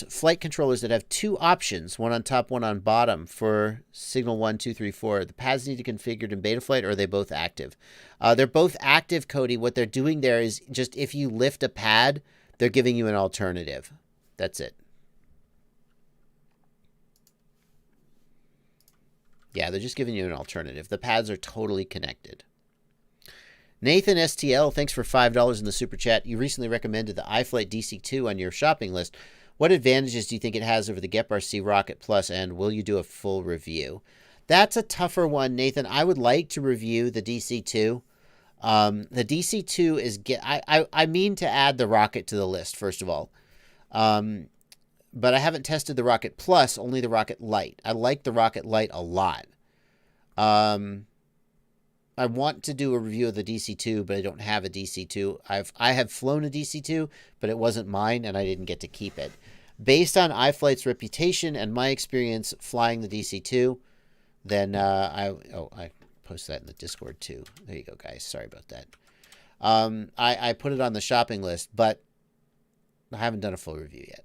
Flight controllers that have 2 options, one on top, one on bottom for signal 1, 2, 3, 4. The pads need to be configured in Betaflight, or are they both active? They're both active, Cody. What they're doing there is just if you lift a pad, they're giving you an alternative. That's it. Yeah, they're just giving you an alternative. The pads are totally connected. Nathan STL, thanks for $5 in the super chat. You recently recommended the iFlight DC2 on your shopping list. What advantages do you think it has over the GEP-RC Rocket Plus, and will you do a full review? That's a tougher one, Nathan. I would like to review the DC2. The DC2 is... I mean to add the Rocket to the list, first of all. But I haven't tested the Rocket Plus, only the Rocket Lite. I like the Rocket Lite a lot. I want to do a review of the DC2, but I don't have a DC2. I have flown a DC2, but it wasn't mine, and I didn't get to keep it. Based on iFlight's reputation and my experience flying the DC2, then I posted that in the Discord too. There you go, guys. Sorry about that. I put it on the shopping list, but I haven't done a full review yet.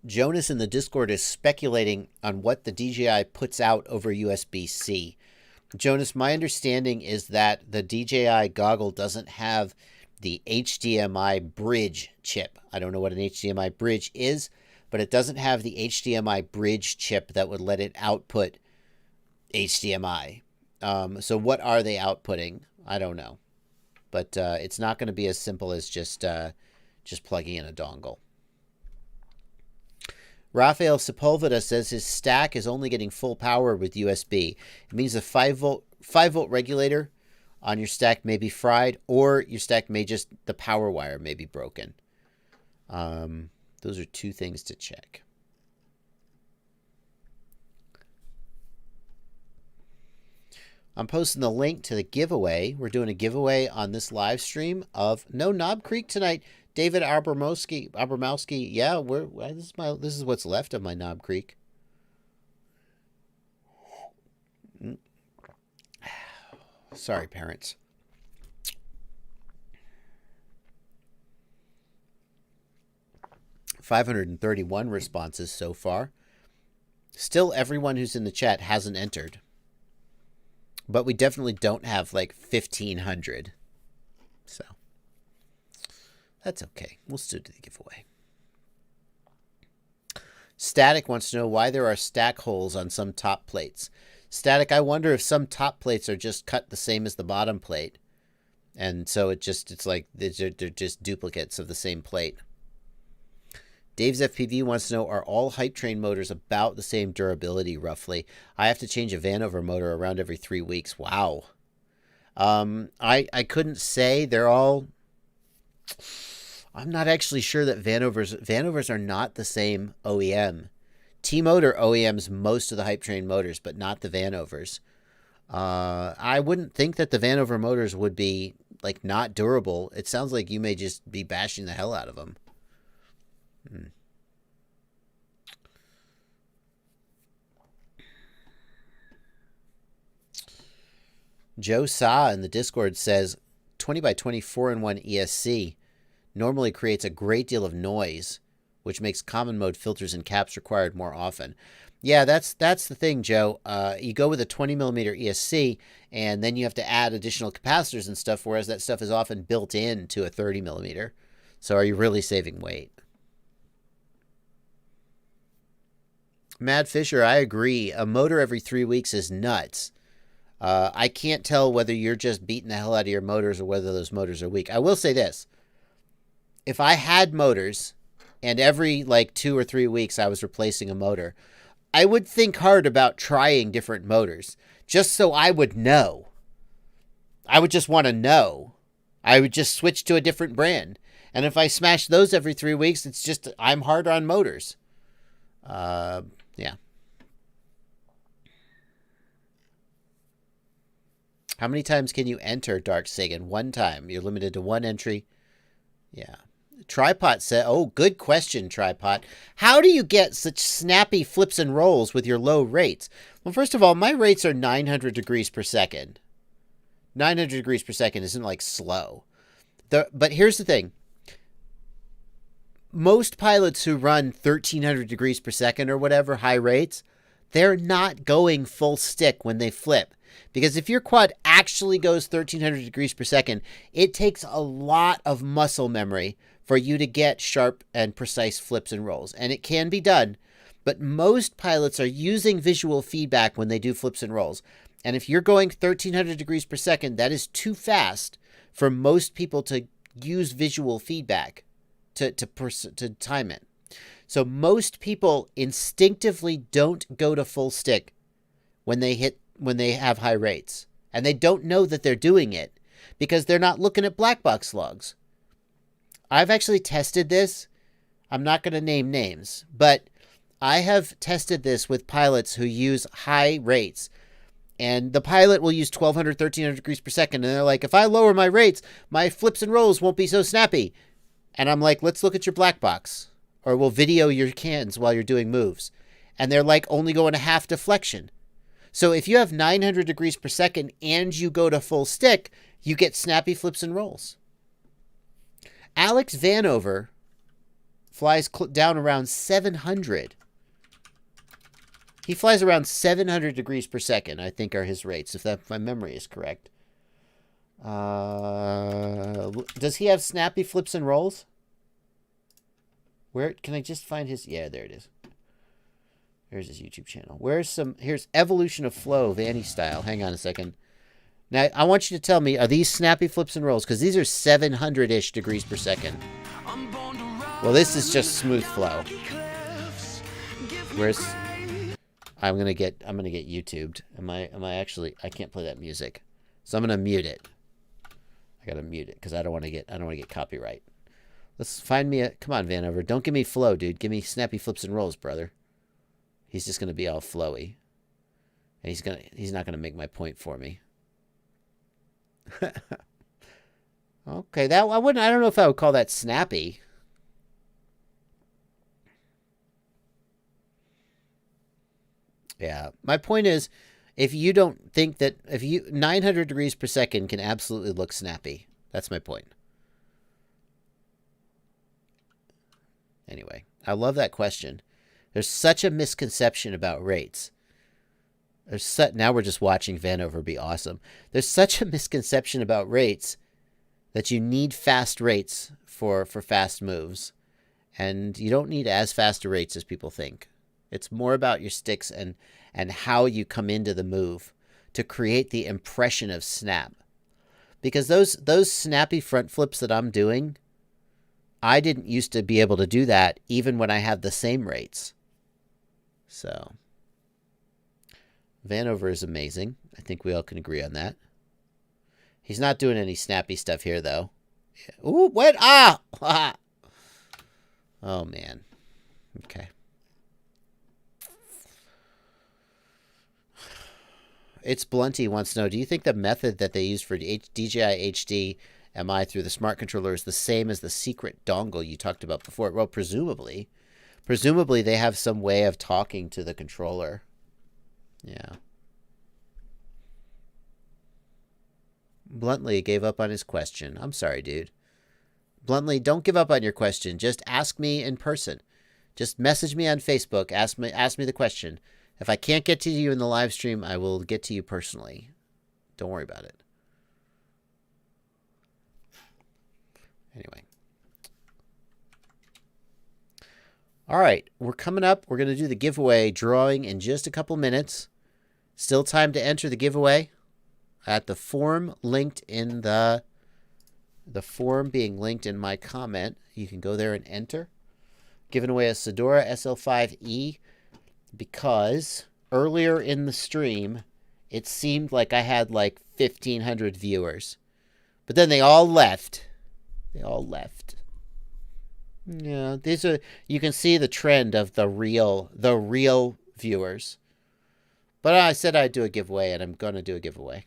Jonas in the Discord is speculating on what the DJI puts out over USB-C. Jonas, my understanding is that the DJI goggle doesn't have the HDMI bridge chip. I don't know what an HDMI bridge is, but it doesn't have the HDMI bridge chip that would let it output HDMI. So what are they outputting? I don't know. But it's not going to be as simple as just plugging in a dongle. Rafael Sepulveda says his stack is only getting full power with USB. It means a 5-volt regulator on your stack may be fried, or your stack may just, the power wire may be broken. Those are 2 things to check. I'm posting the link to the giveaway. We're doing a giveaway on this live stream of no Knob Creek tonight. David Abramowski. Yeah, this is what's left of my Knob Creek. Sorry, parents. $531 responses so far. Still, everyone who's in the chat hasn't entered. But we definitely don't have like 1,500. So that's okay. We'll still do the giveaway. Static wants to know why there are stack holes on some top plates. Static, I wonder if some top plates are just cut the same as the bottom plate. And so it's like they're just duplicates of the same plate. Dave's FPV wants to know, are all hype train motors about the same durability, roughly? I have to change a Vanover motor around every 3 weeks. Wow. I couldn't say. They're all... I'm not actually sure that Vanovers are not the same OEM. T-Motor OEMs most of the hype train motors, but not the Vanovers. I wouldn't think that the Vanover motors would be, like, not durable. It sounds like you may just be bashing the hell out of them. Joe Sa in the Discord says 20 by 24 in 1 ESC normally creates a great deal of noise, which makes common mode filters and caps required more often. Yeah, that's the thing, Joe. You go with a 20mm ESC, and then you have to add additional capacitors and stuff, whereas that stuff is often built into a 30mm. So are you really saving weight? Mad Fisher, I agree. A motor every 3 weeks is nuts. I can't tell whether you're just beating the hell out of your motors or whether those motors are weak. I will say this. If I had motors and every like 2 or 3 weeks I was replacing a motor, I would think hard about trying different motors just so I would know. I would just want to know. I would just switch to a different brand. And if I smash those every 3 weeks, it's just I'm hard on motors. Yeah. How many times can you enter Dark Sagan? 1 time. You're limited to 1 entry. Yeah. Tripod said, oh, good question, Tripod. How do you get such snappy flips and rolls with your low rates? Well, first of all, my rates are 900 degrees per second. 900 degrees per second isn't like slow. But here's the thing. Most pilots who run 1,300 degrees per second or whatever, high rates, they're not going full stick when they flip. Because if your quad actually goes 1,300 degrees per second, it takes a lot of muscle memory for you to get sharp and precise flips and rolls. And it can be done, but most pilots are using visual feedback when they do flips and rolls. And if you're going 1,300 degrees per second, that is too fast for most people to use visual feedback to time it. So most people instinctively don't go to full stick when they have high rates. And they don't know that they're doing it because they're not looking at black box logs. I've actually tested this. I'm not going to name names, but I have tested this with pilots who use high rates. And the pilot will use 1,200, 1,300 degrees per second. And they're like, if I lower my rates, my flips and rolls won't be so snappy. And I'm like, let's look at your black box. Or we'll video your cans while you're doing moves. And they're like only going a half deflection. So if you have 900 degrees per second and you go to full stick, you get snappy flips and rolls. Alex Vanover flies down around 700. He flies around 700 degrees per second, I think are his rates, if my memory is correct. Does he have snappy flips and rolls? Where can I just find his? Yeah, there it is. There's his YouTube channel. Here's Evolution of Flow, Vanny style. Hang on a second. Now, I want you to tell me, are these snappy flips and rolls? Because these are 700-ish degrees per second. Well, this is just smooth flow. I'm gonna get YouTubed. Am I actually? I can't play that music, so I'm gonna mute it. I gotta mute it because I don't want to get copyright. Let's find me come on, Vanover. Don't give me flow, dude. Give me snappy flips and rolls, brother. He's just gonna be all flowy, and he's not gonna make my point for me. Okay, that I wouldn't. I don't know if I would call that snappy. Yeah, my point is, if you don't think that 900 degrees per second can absolutely look snappy. That's my point. Anyway, I love that question. There's such a misconception about rates. Now we're just watching Vanover be awesome. There's such a misconception about rates that you need fast rates for fast moves. And you don't need as fast rates as people think. It's more about your sticks and how you come into the move to create the impression of snap. Because those snappy front flips that I'm doing, I didn't used to be able to do that even when I had the same rates. So, Vanover is amazing. I think we all can agree on that. He's not doing any snappy stuff here, though. Ooh, what? Ah! Oh, man. Okay. It's Blunty wants to know, do you think the method that they use for DJI HD MI through the smart controller is the same as the secret dongle you talked about before? Well, presumably. Presumably they have some way of talking to the controller. Yeah. Bluntly gave up on his question. I'm sorry, dude. Bluntly, don't give up on your question. Just ask me in person. Just message me on Facebook. Ask me the question. If I can't get to you in the live stream, I will get to you personally. Don't worry about it. Anyway. All right, we're coming up. We're going to do the giveaway drawing in just a couple minutes. Still time to enter the giveaway at the form linked in the form being linked in my comment. You can go there and enter. Giving away a Sedora SL5E because earlier in the stream, it seemed like I had like 1,500 viewers. But then they all left. They all left. Yeah, these are, you can see the trend of the real viewers. But I said I'd do a giveaway, and I'm going to do a giveaway.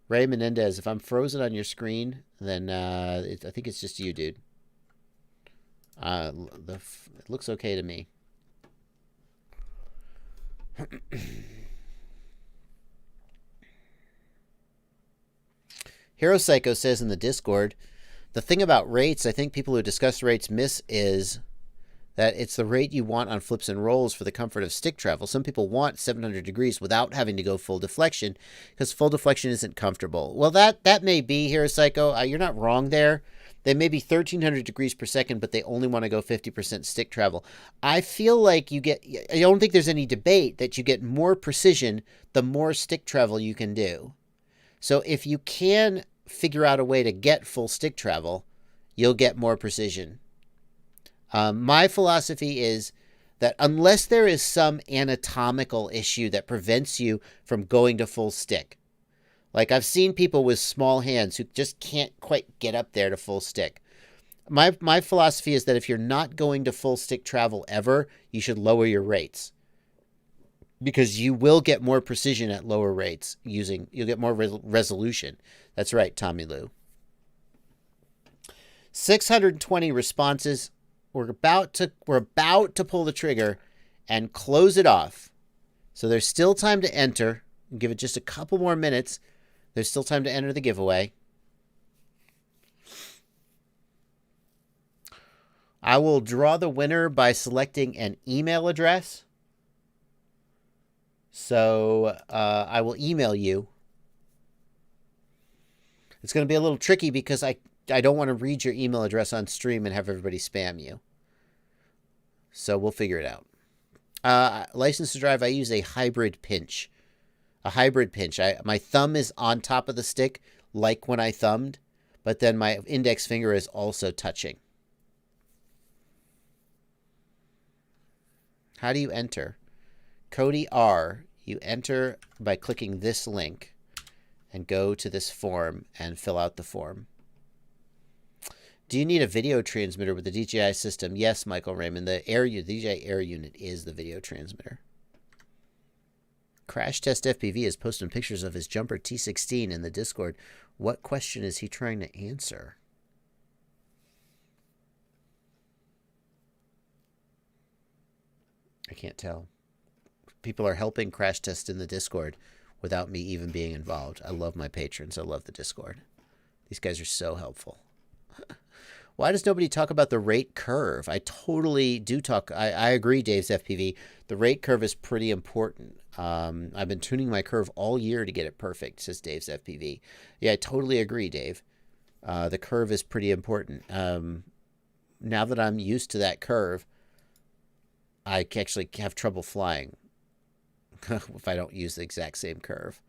Ray Menendez, if I'm frozen on your screen, then I think it's just you, dude. It looks okay to me. Hero Psycho says in the Discord, the thing about rates, I think people who discuss rates miss is that it's the rate you want on flips and rolls for the comfort of stick travel. Some people want 700 degrees without having to go full deflection because full deflection isn't comfortable. Well, that may be, Hero Psycho. You're not wrong there. They may be 1,300 degrees per second, but they only want to go 50% stick travel. I feel like I don't think there's any debate that you get more precision the more stick travel you can do. So if you can figure out a way to get full stick travel, you'll get more precision. My philosophy is that unless there is some anatomical issue that prevents you from going to full stick, like I've seen people with small hands who just can't quite get up there to full stick. My philosophy is that if you're not going to full stick travel ever, you should lower your rates. Because you will get more precision at lower rates you'll get more resolution. That's right, Tommy Lou. 620 responses. We're about to pull the trigger and close it off. So there's still time to enter. Give it just a couple more minutes. There's still time to enter the giveaway. I will draw the winner by selecting an email address. So I will email you. It's going to be a little tricky because I don't want to read your email address on stream and have everybody spam you. So we'll figure it out. License to drive, I use a hybrid pinch. A hybrid pinch. My thumb is on top of the stick, like when I thumbed, but then my index finger is also touching. How do you enter? Cody R, you enter by clicking this link and go to this form and fill out the form. Do you need a video transmitter with the DJI system? Yes, Michael Raymond. The DJI Air unit is the video transmitter. Crash Test FPV is posting pictures of his jumper T16 in the Discord. What question is he trying to answer? I can't tell. People are helping Crash Test in the Discord without me even being involved. I love my patrons. I love the Discord. These guys are so helpful. Why does nobody talk about the rate curve? I totally do talk. I agree, Dave's FPV. The rate curve is pretty important. I've been tuning my curve all year to get it perfect, says Dave's FPV. Yeah, I totally agree, Dave. The curve is pretty important. Now that I'm used to that curve, I actually have trouble flying if I don't use the exact same curve.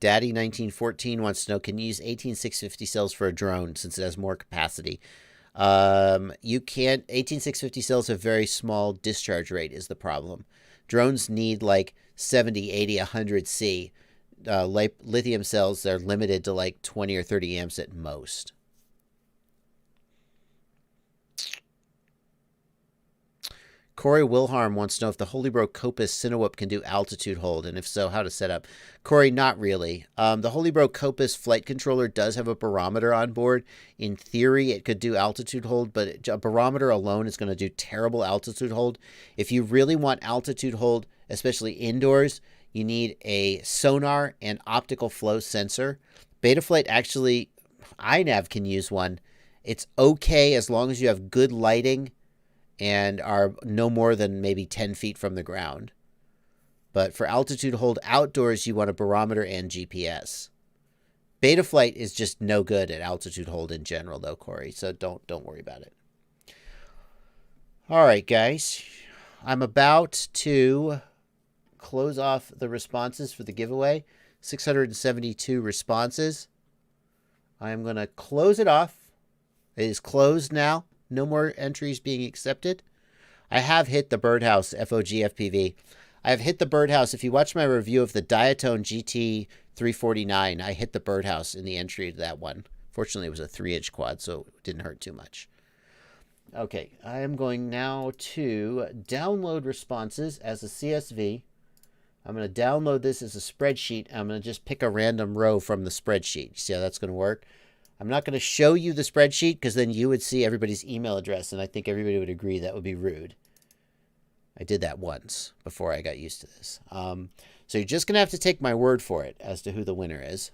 Daddy1914 wants to know, can you use 18650 cells for a drone since it has more capacity? You can't. 18650 cells have very small discharge rate is the problem. Drones need like 70, 80, 100 C. Lithium cells, they're limited to like 20 or 30 amps at most. Corey Wilharm wants to know if the Holy Bro Copus Cinewhoop can do altitude hold, and if so, how to set up. Corey, not really. The Holy Bro Copus flight controller does have a barometer on board. In theory, it could do altitude hold, but a barometer alone is going to do terrible altitude hold. If you really want altitude hold, especially indoors, you need a sonar and optical flow sensor. Betaflight actually, iNav can use one. It's okay as long as you have good lighting and are no more than maybe 10 feet from the ground. But for altitude hold outdoors, you want a barometer and GPS. Betaflight is just no good at altitude hold in general, though, Corey. So don't worry about it. All right, guys. I'm about to close off the responses for the giveaway. 672 responses. I'm going to close it off. It is closed now. No more entries being accepted. I have hit the Birdhouse FOG FPV. I have hit the Birdhouse. If you watch my review of the Diatone GT 349, I hit the Birdhouse in the entry to that one. Fortunately, it was a 3-inch quad, so it didn't hurt too much. Okay, I am going now to download responses as a CSV. I'm going to download this as a spreadsheet. I'm going to just pick a random row from the spreadsheet. See how that's going to work? I'm not going to show you the spreadsheet because then you would see everybody's email address, and I think everybody would agree that would be rude. I did that once before I got used to this. So you're just going to have to take my word for it as to who the winner is.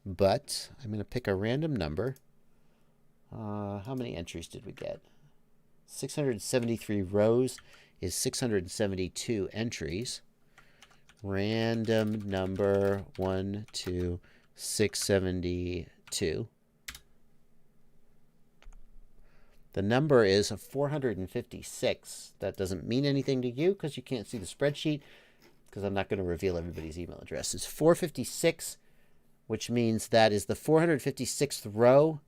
But I'm going to pick a random number. How many entries did we get? 673 rows is 672 entries. Random number 1, 2, 672. The number is 456. That doesn't mean anything to you because you can't see the spreadsheet because I'm not going to reveal everybody's email address. It's 456, which means that is the 456th row,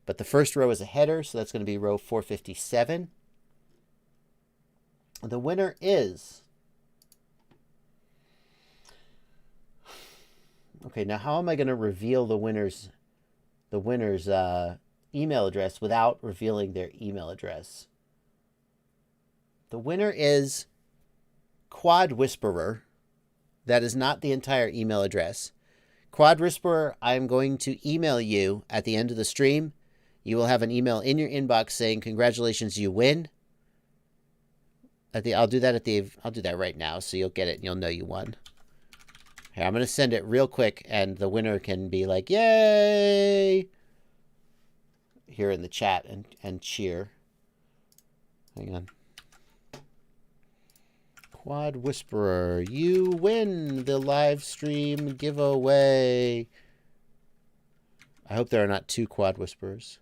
but the first row is a header, so that's going to be row 457. The winner is... Okay, now how am I going to reveal the winner's email address without revealing their email address? The winner is Quad Whisperer. That is not the entire email address. Quad Whisperer, I'm going to email you at the end of the stream. You will have an email in your inbox saying, congratulations, you win. I'll do that right now, so you'll get it and you'll know you won. Here, I'm going to send it real quick, and the winner can be like, yay! Here in the chat and cheer. Hang on. Quad Whisperer, you win the live stream giveaway. I hope there are not 2 Quad Whisperers.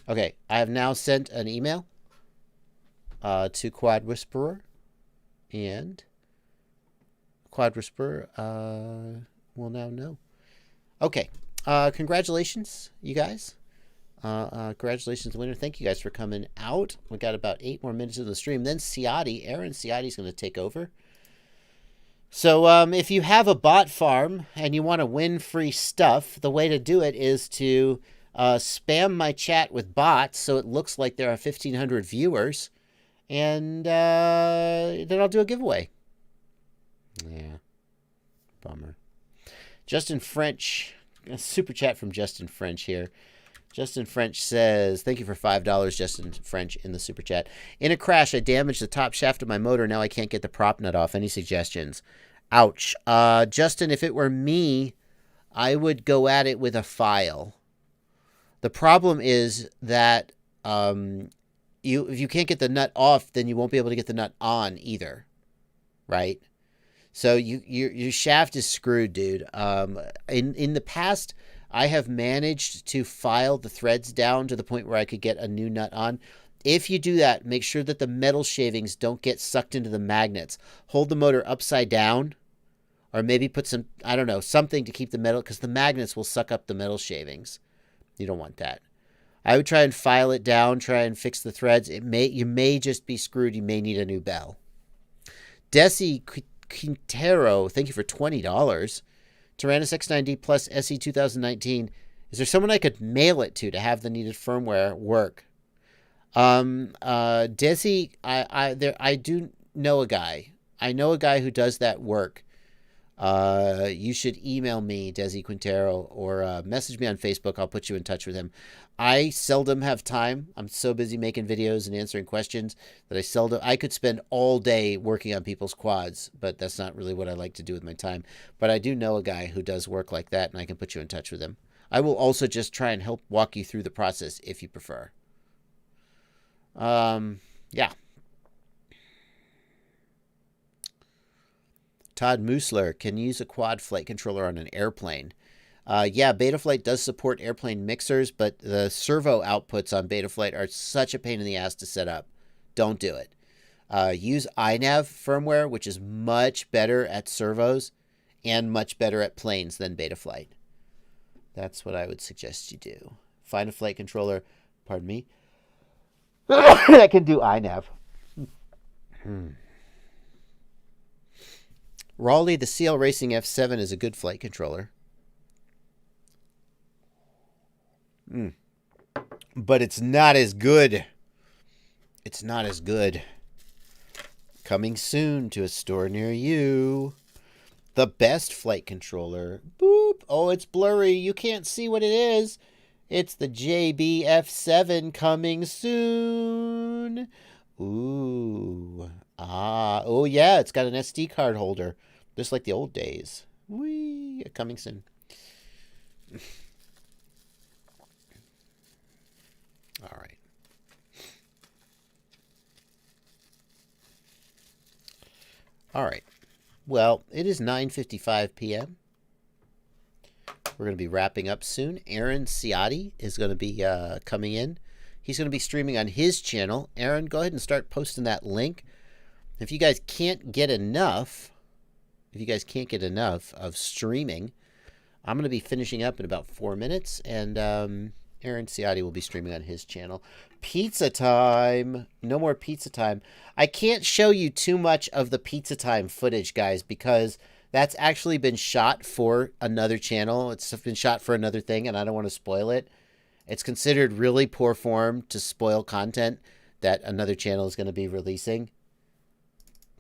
Okay, I have now sent an email to Quad Whisperer, and Quad Whisperer will now know. Okay, congratulations, you guys. Congratulations, winner. Thank you guys for coming out. We got about 8 more minutes of the stream. Then Aaron Ciati is going to take over. So if you have a bot farm and you want to win free stuff, the way to do it is to spam my chat with bots so it looks like there are 1,500 viewers, and then I'll do a giveaway. Yeah. Bummer. Justin French. A super chat from Justin French here. Justin French says, thank you for $5, Justin French, in the super chat. In a crash, I damaged the top shaft of my motor. Now I can't get the prop nut off. Any suggestions? Ouch. Justin, if it were me, I would go at it with a file. The problem is that if you can't get the nut off, then you won't be able to get the nut on either. Right? So your shaft is screwed, dude. In the past, I have managed to file the threads down to the point where I could get a new nut on. If you do that, make sure that the metal shavings don't get sucked into the magnets. Hold the motor upside down, or maybe put some, I don't know, something to keep the metal, because the magnets will suck up the metal shavings. You don't want that. I would try and file it down, try and fix the threads. You may just be screwed. You may need a new bell. Desi Quintero, thank you for $20. Tyrannus X9D Plus SE 2019. Is there someone I could mail it to have the needed firmware work? Desi, I do know a guy. I know a guy who does that work. You should email me, Desi Quintero, or message me on Facebook. I'll put you in touch with him. I seldom have time. I'm so busy making videos and answering questions that I could spend all day working on people's quads, but that's not really what I like to do with my time. But I do know a guy who does work like that, and I can put you in touch with him. I will also just try and help walk you through the process if you prefer. Yeah. Todd Moosler, can use a quad flight controller on an airplane. Yeah, Betaflight does support airplane mixers, but the servo outputs on Betaflight are such a pain in the ass to set up. Don't do it. Use iNav firmware, which is much better at servos and much better at planes than Betaflight. That's what I would suggest you do. Find a flight controller, pardon me, that can do iNav. Raleigh, the CL Racing F7 is a good flight controller. But it's not as good. It's not as good. Coming soon to a store near you. The best flight controller. Boop. Oh, it's blurry. You can't see what it is. It's the JB-F7 coming soon. Ooh. Ah. Oh, yeah. It's got an SD card holder. Just like the old days. Whee. Coming soon. All right. All right. Well, it is 9:55 p.m. We're going to be wrapping up soon. Aaron Ciotti is going to be coming in. He's going to be streaming on his channel. Aaron, go ahead and start posting that link. If you guys can't get enough, of streaming, I'm going to be finishing up in about 4 minutes, and Aaron Ciotti will be streaming on his channel. Pizza time. No more pizza time. I can't show you too much of the pizza time footage, guys, because that's actually been shot for another channel. It's been shot for another thing, and I don't want to spoil it. It's considered really poor form to spoil content that another channel is going to be releasing.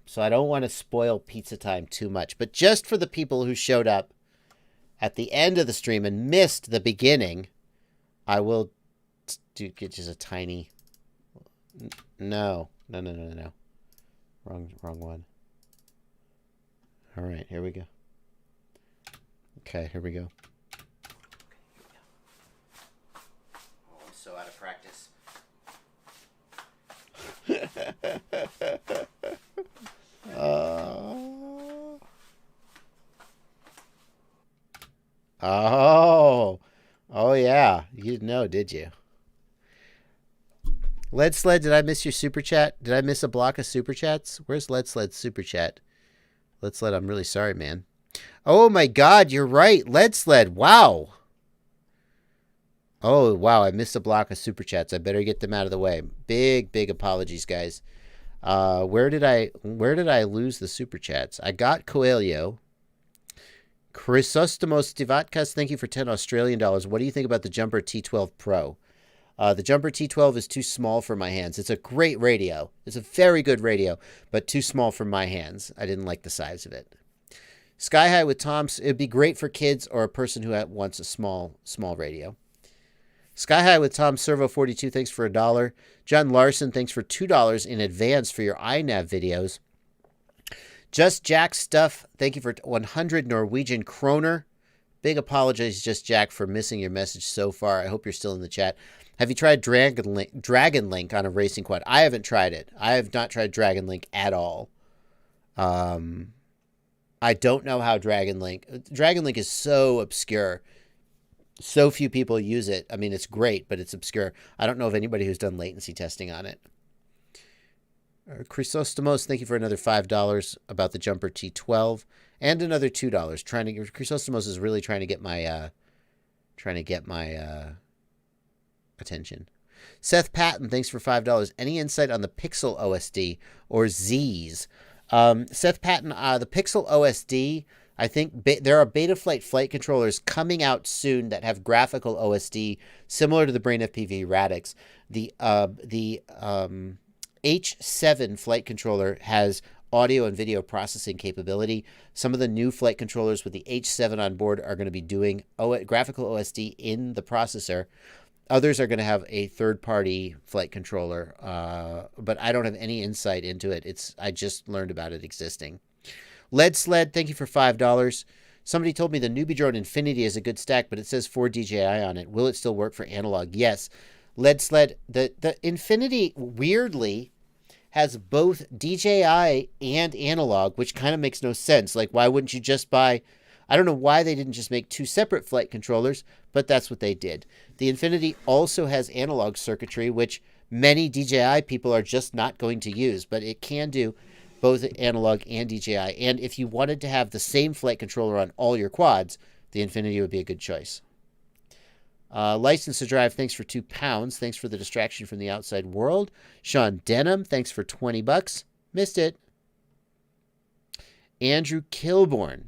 So I don't want to spoil pizza time too much. But just for the people who showed up at the end of the stream and missed the beginning, I will do just a tiny... No. Wrong one. All right, here we go. Okay, here we go. Oh, I'm so out of practice. Oh yeah. You didn't know, did you? Lead Sled, did I miss your super chat? Did I miss a block of super chats? Where's Lead Sled's super chat? Lead Sled, I'm really sorry, man. Oh my God, you're right. Lead Sled, wow. Oh, wow, I missed a block of super chats. I better get them out of the way. Big apologies, guys. Where did I lose the super chats? I got Coelho. Chrysostomos Stivatkas, thank you for 10 Australian dollars. What do you think about the Jumper T12 Pro? The Jumper T12 is too small for my hands. It's a great radio. It's a very good radio, but too small for my hands. I didn't like the size of it. Sky High with Tom's. It'd be great for kids or a person who wants a small radio. Sky High with Tom Servo 42, thanks for $1. John Larson, thanks for $2 in advance for your iNav videos. Just Jack Stuff, thank you for 100 Norwegian kroner. Big apologies, Just Jack, for missing your message so far. I hope you're still in the chat. Have you tried Dragon Link on a racing quad? I haven't tried it. I have not tried Dragon Link at all. I don't know how Dragon Link is so obscure. So few people use it. I mean, it's great, but it's obscure. I don't know of anybody who's done latency testing on it. Chrysostomos, thank you for another $5 about the Jumper T12 and another $2. Chrysostomos is really trying to get my attention. Seth Patton, thanks for $5. Any insight on the Pixel OSD or Zs? Seth Patton, the Pixel OSD, I think there are Betaflight flight controllers coming out soon that have graphical OSD similar to the Brain FPV Radix. The H7 flight controller has audio and video processing capability. Some of the new flight controllers with the H7 on board are going to be doing graphical OSD in the processor. Others are going to have a third-party flight controller, but I don't have any insight into it. I just learned about it existing. Lead Sled, thank you for $5. Somebody told me the Newbie Drone Infinity is a good stack, but it says 4 DJI on it. Will it still work for analog? Yes. Lead Sled, the Infinity, weirdly, has both DJI and analog, which kind of makes no sense. Like, why wouldn't you just buy... I don't know why they didn't just make two separate flight controllers, but that's what they did. The Infinity also has analog circuitry, which many DJI people are just not going to use, but it can do both analog and DJI. And if you wanted to have the same flight controller on all your quads, the Infinity would be a good choice. License to Drive, thanks for £2. Thanks for the distraction from the outside world. Sean Denham, thanks for $20. Missed it. Andrew Kilborn.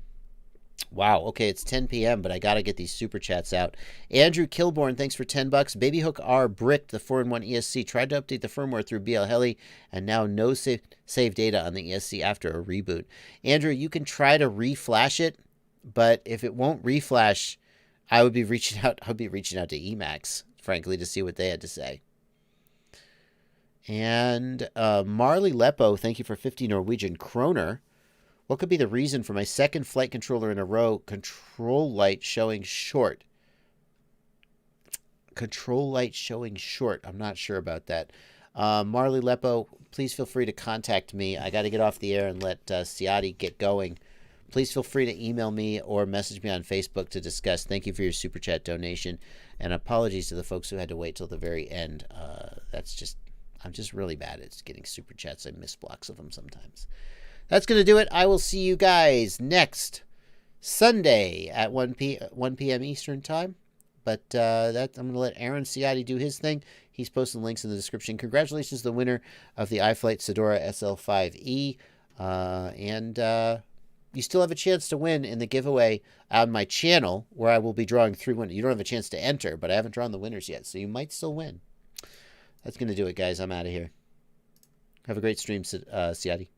Wow, okay, it's 10 p.m., but I got to get these super chats out. Andrew Kilborn, thanks for $10. Babyhook R bricked the 4-in-1 ESC, tried to update the firmware through BL Heli, and now no save data on the ESC after a reboot. Andrew, you can try to reflash it, but if it won't reflash, I would be reaching out to Emax, frankly, to see what they had to say. And Marley Lepo, thank you for 50 Norwegian kroner. What could be the reason for my second flight controller in a row control light showing short? Control light showing short. I'm not sure about that. Marley Lepo, please feel free to contact me. I got to get off the air and let Ciati get going. Please feel free to email me or message me on Facebook to discuss. Thank you for your super chat donation. And apologies to the folks who had to wait till the very end. I'm just really bad at getting super chats. I miss blocks of them sometimes. That's going to do it. I will see you guys next Sunday at 1 p.m. Eastern time. But I'm going to let Aaron Ciati do his thing. He's posting links in the description. Congratulations to the winner of the iFlight Sedora SL5E. And you still have a chance to win in the giveaway on my channel, where I will be drawing 3 winners. You don't have a chance to enter, but I haven't drawn the winners yet, so you might still win. That's going to do it, guys. I'm out of here. Have a great stream, Ciati.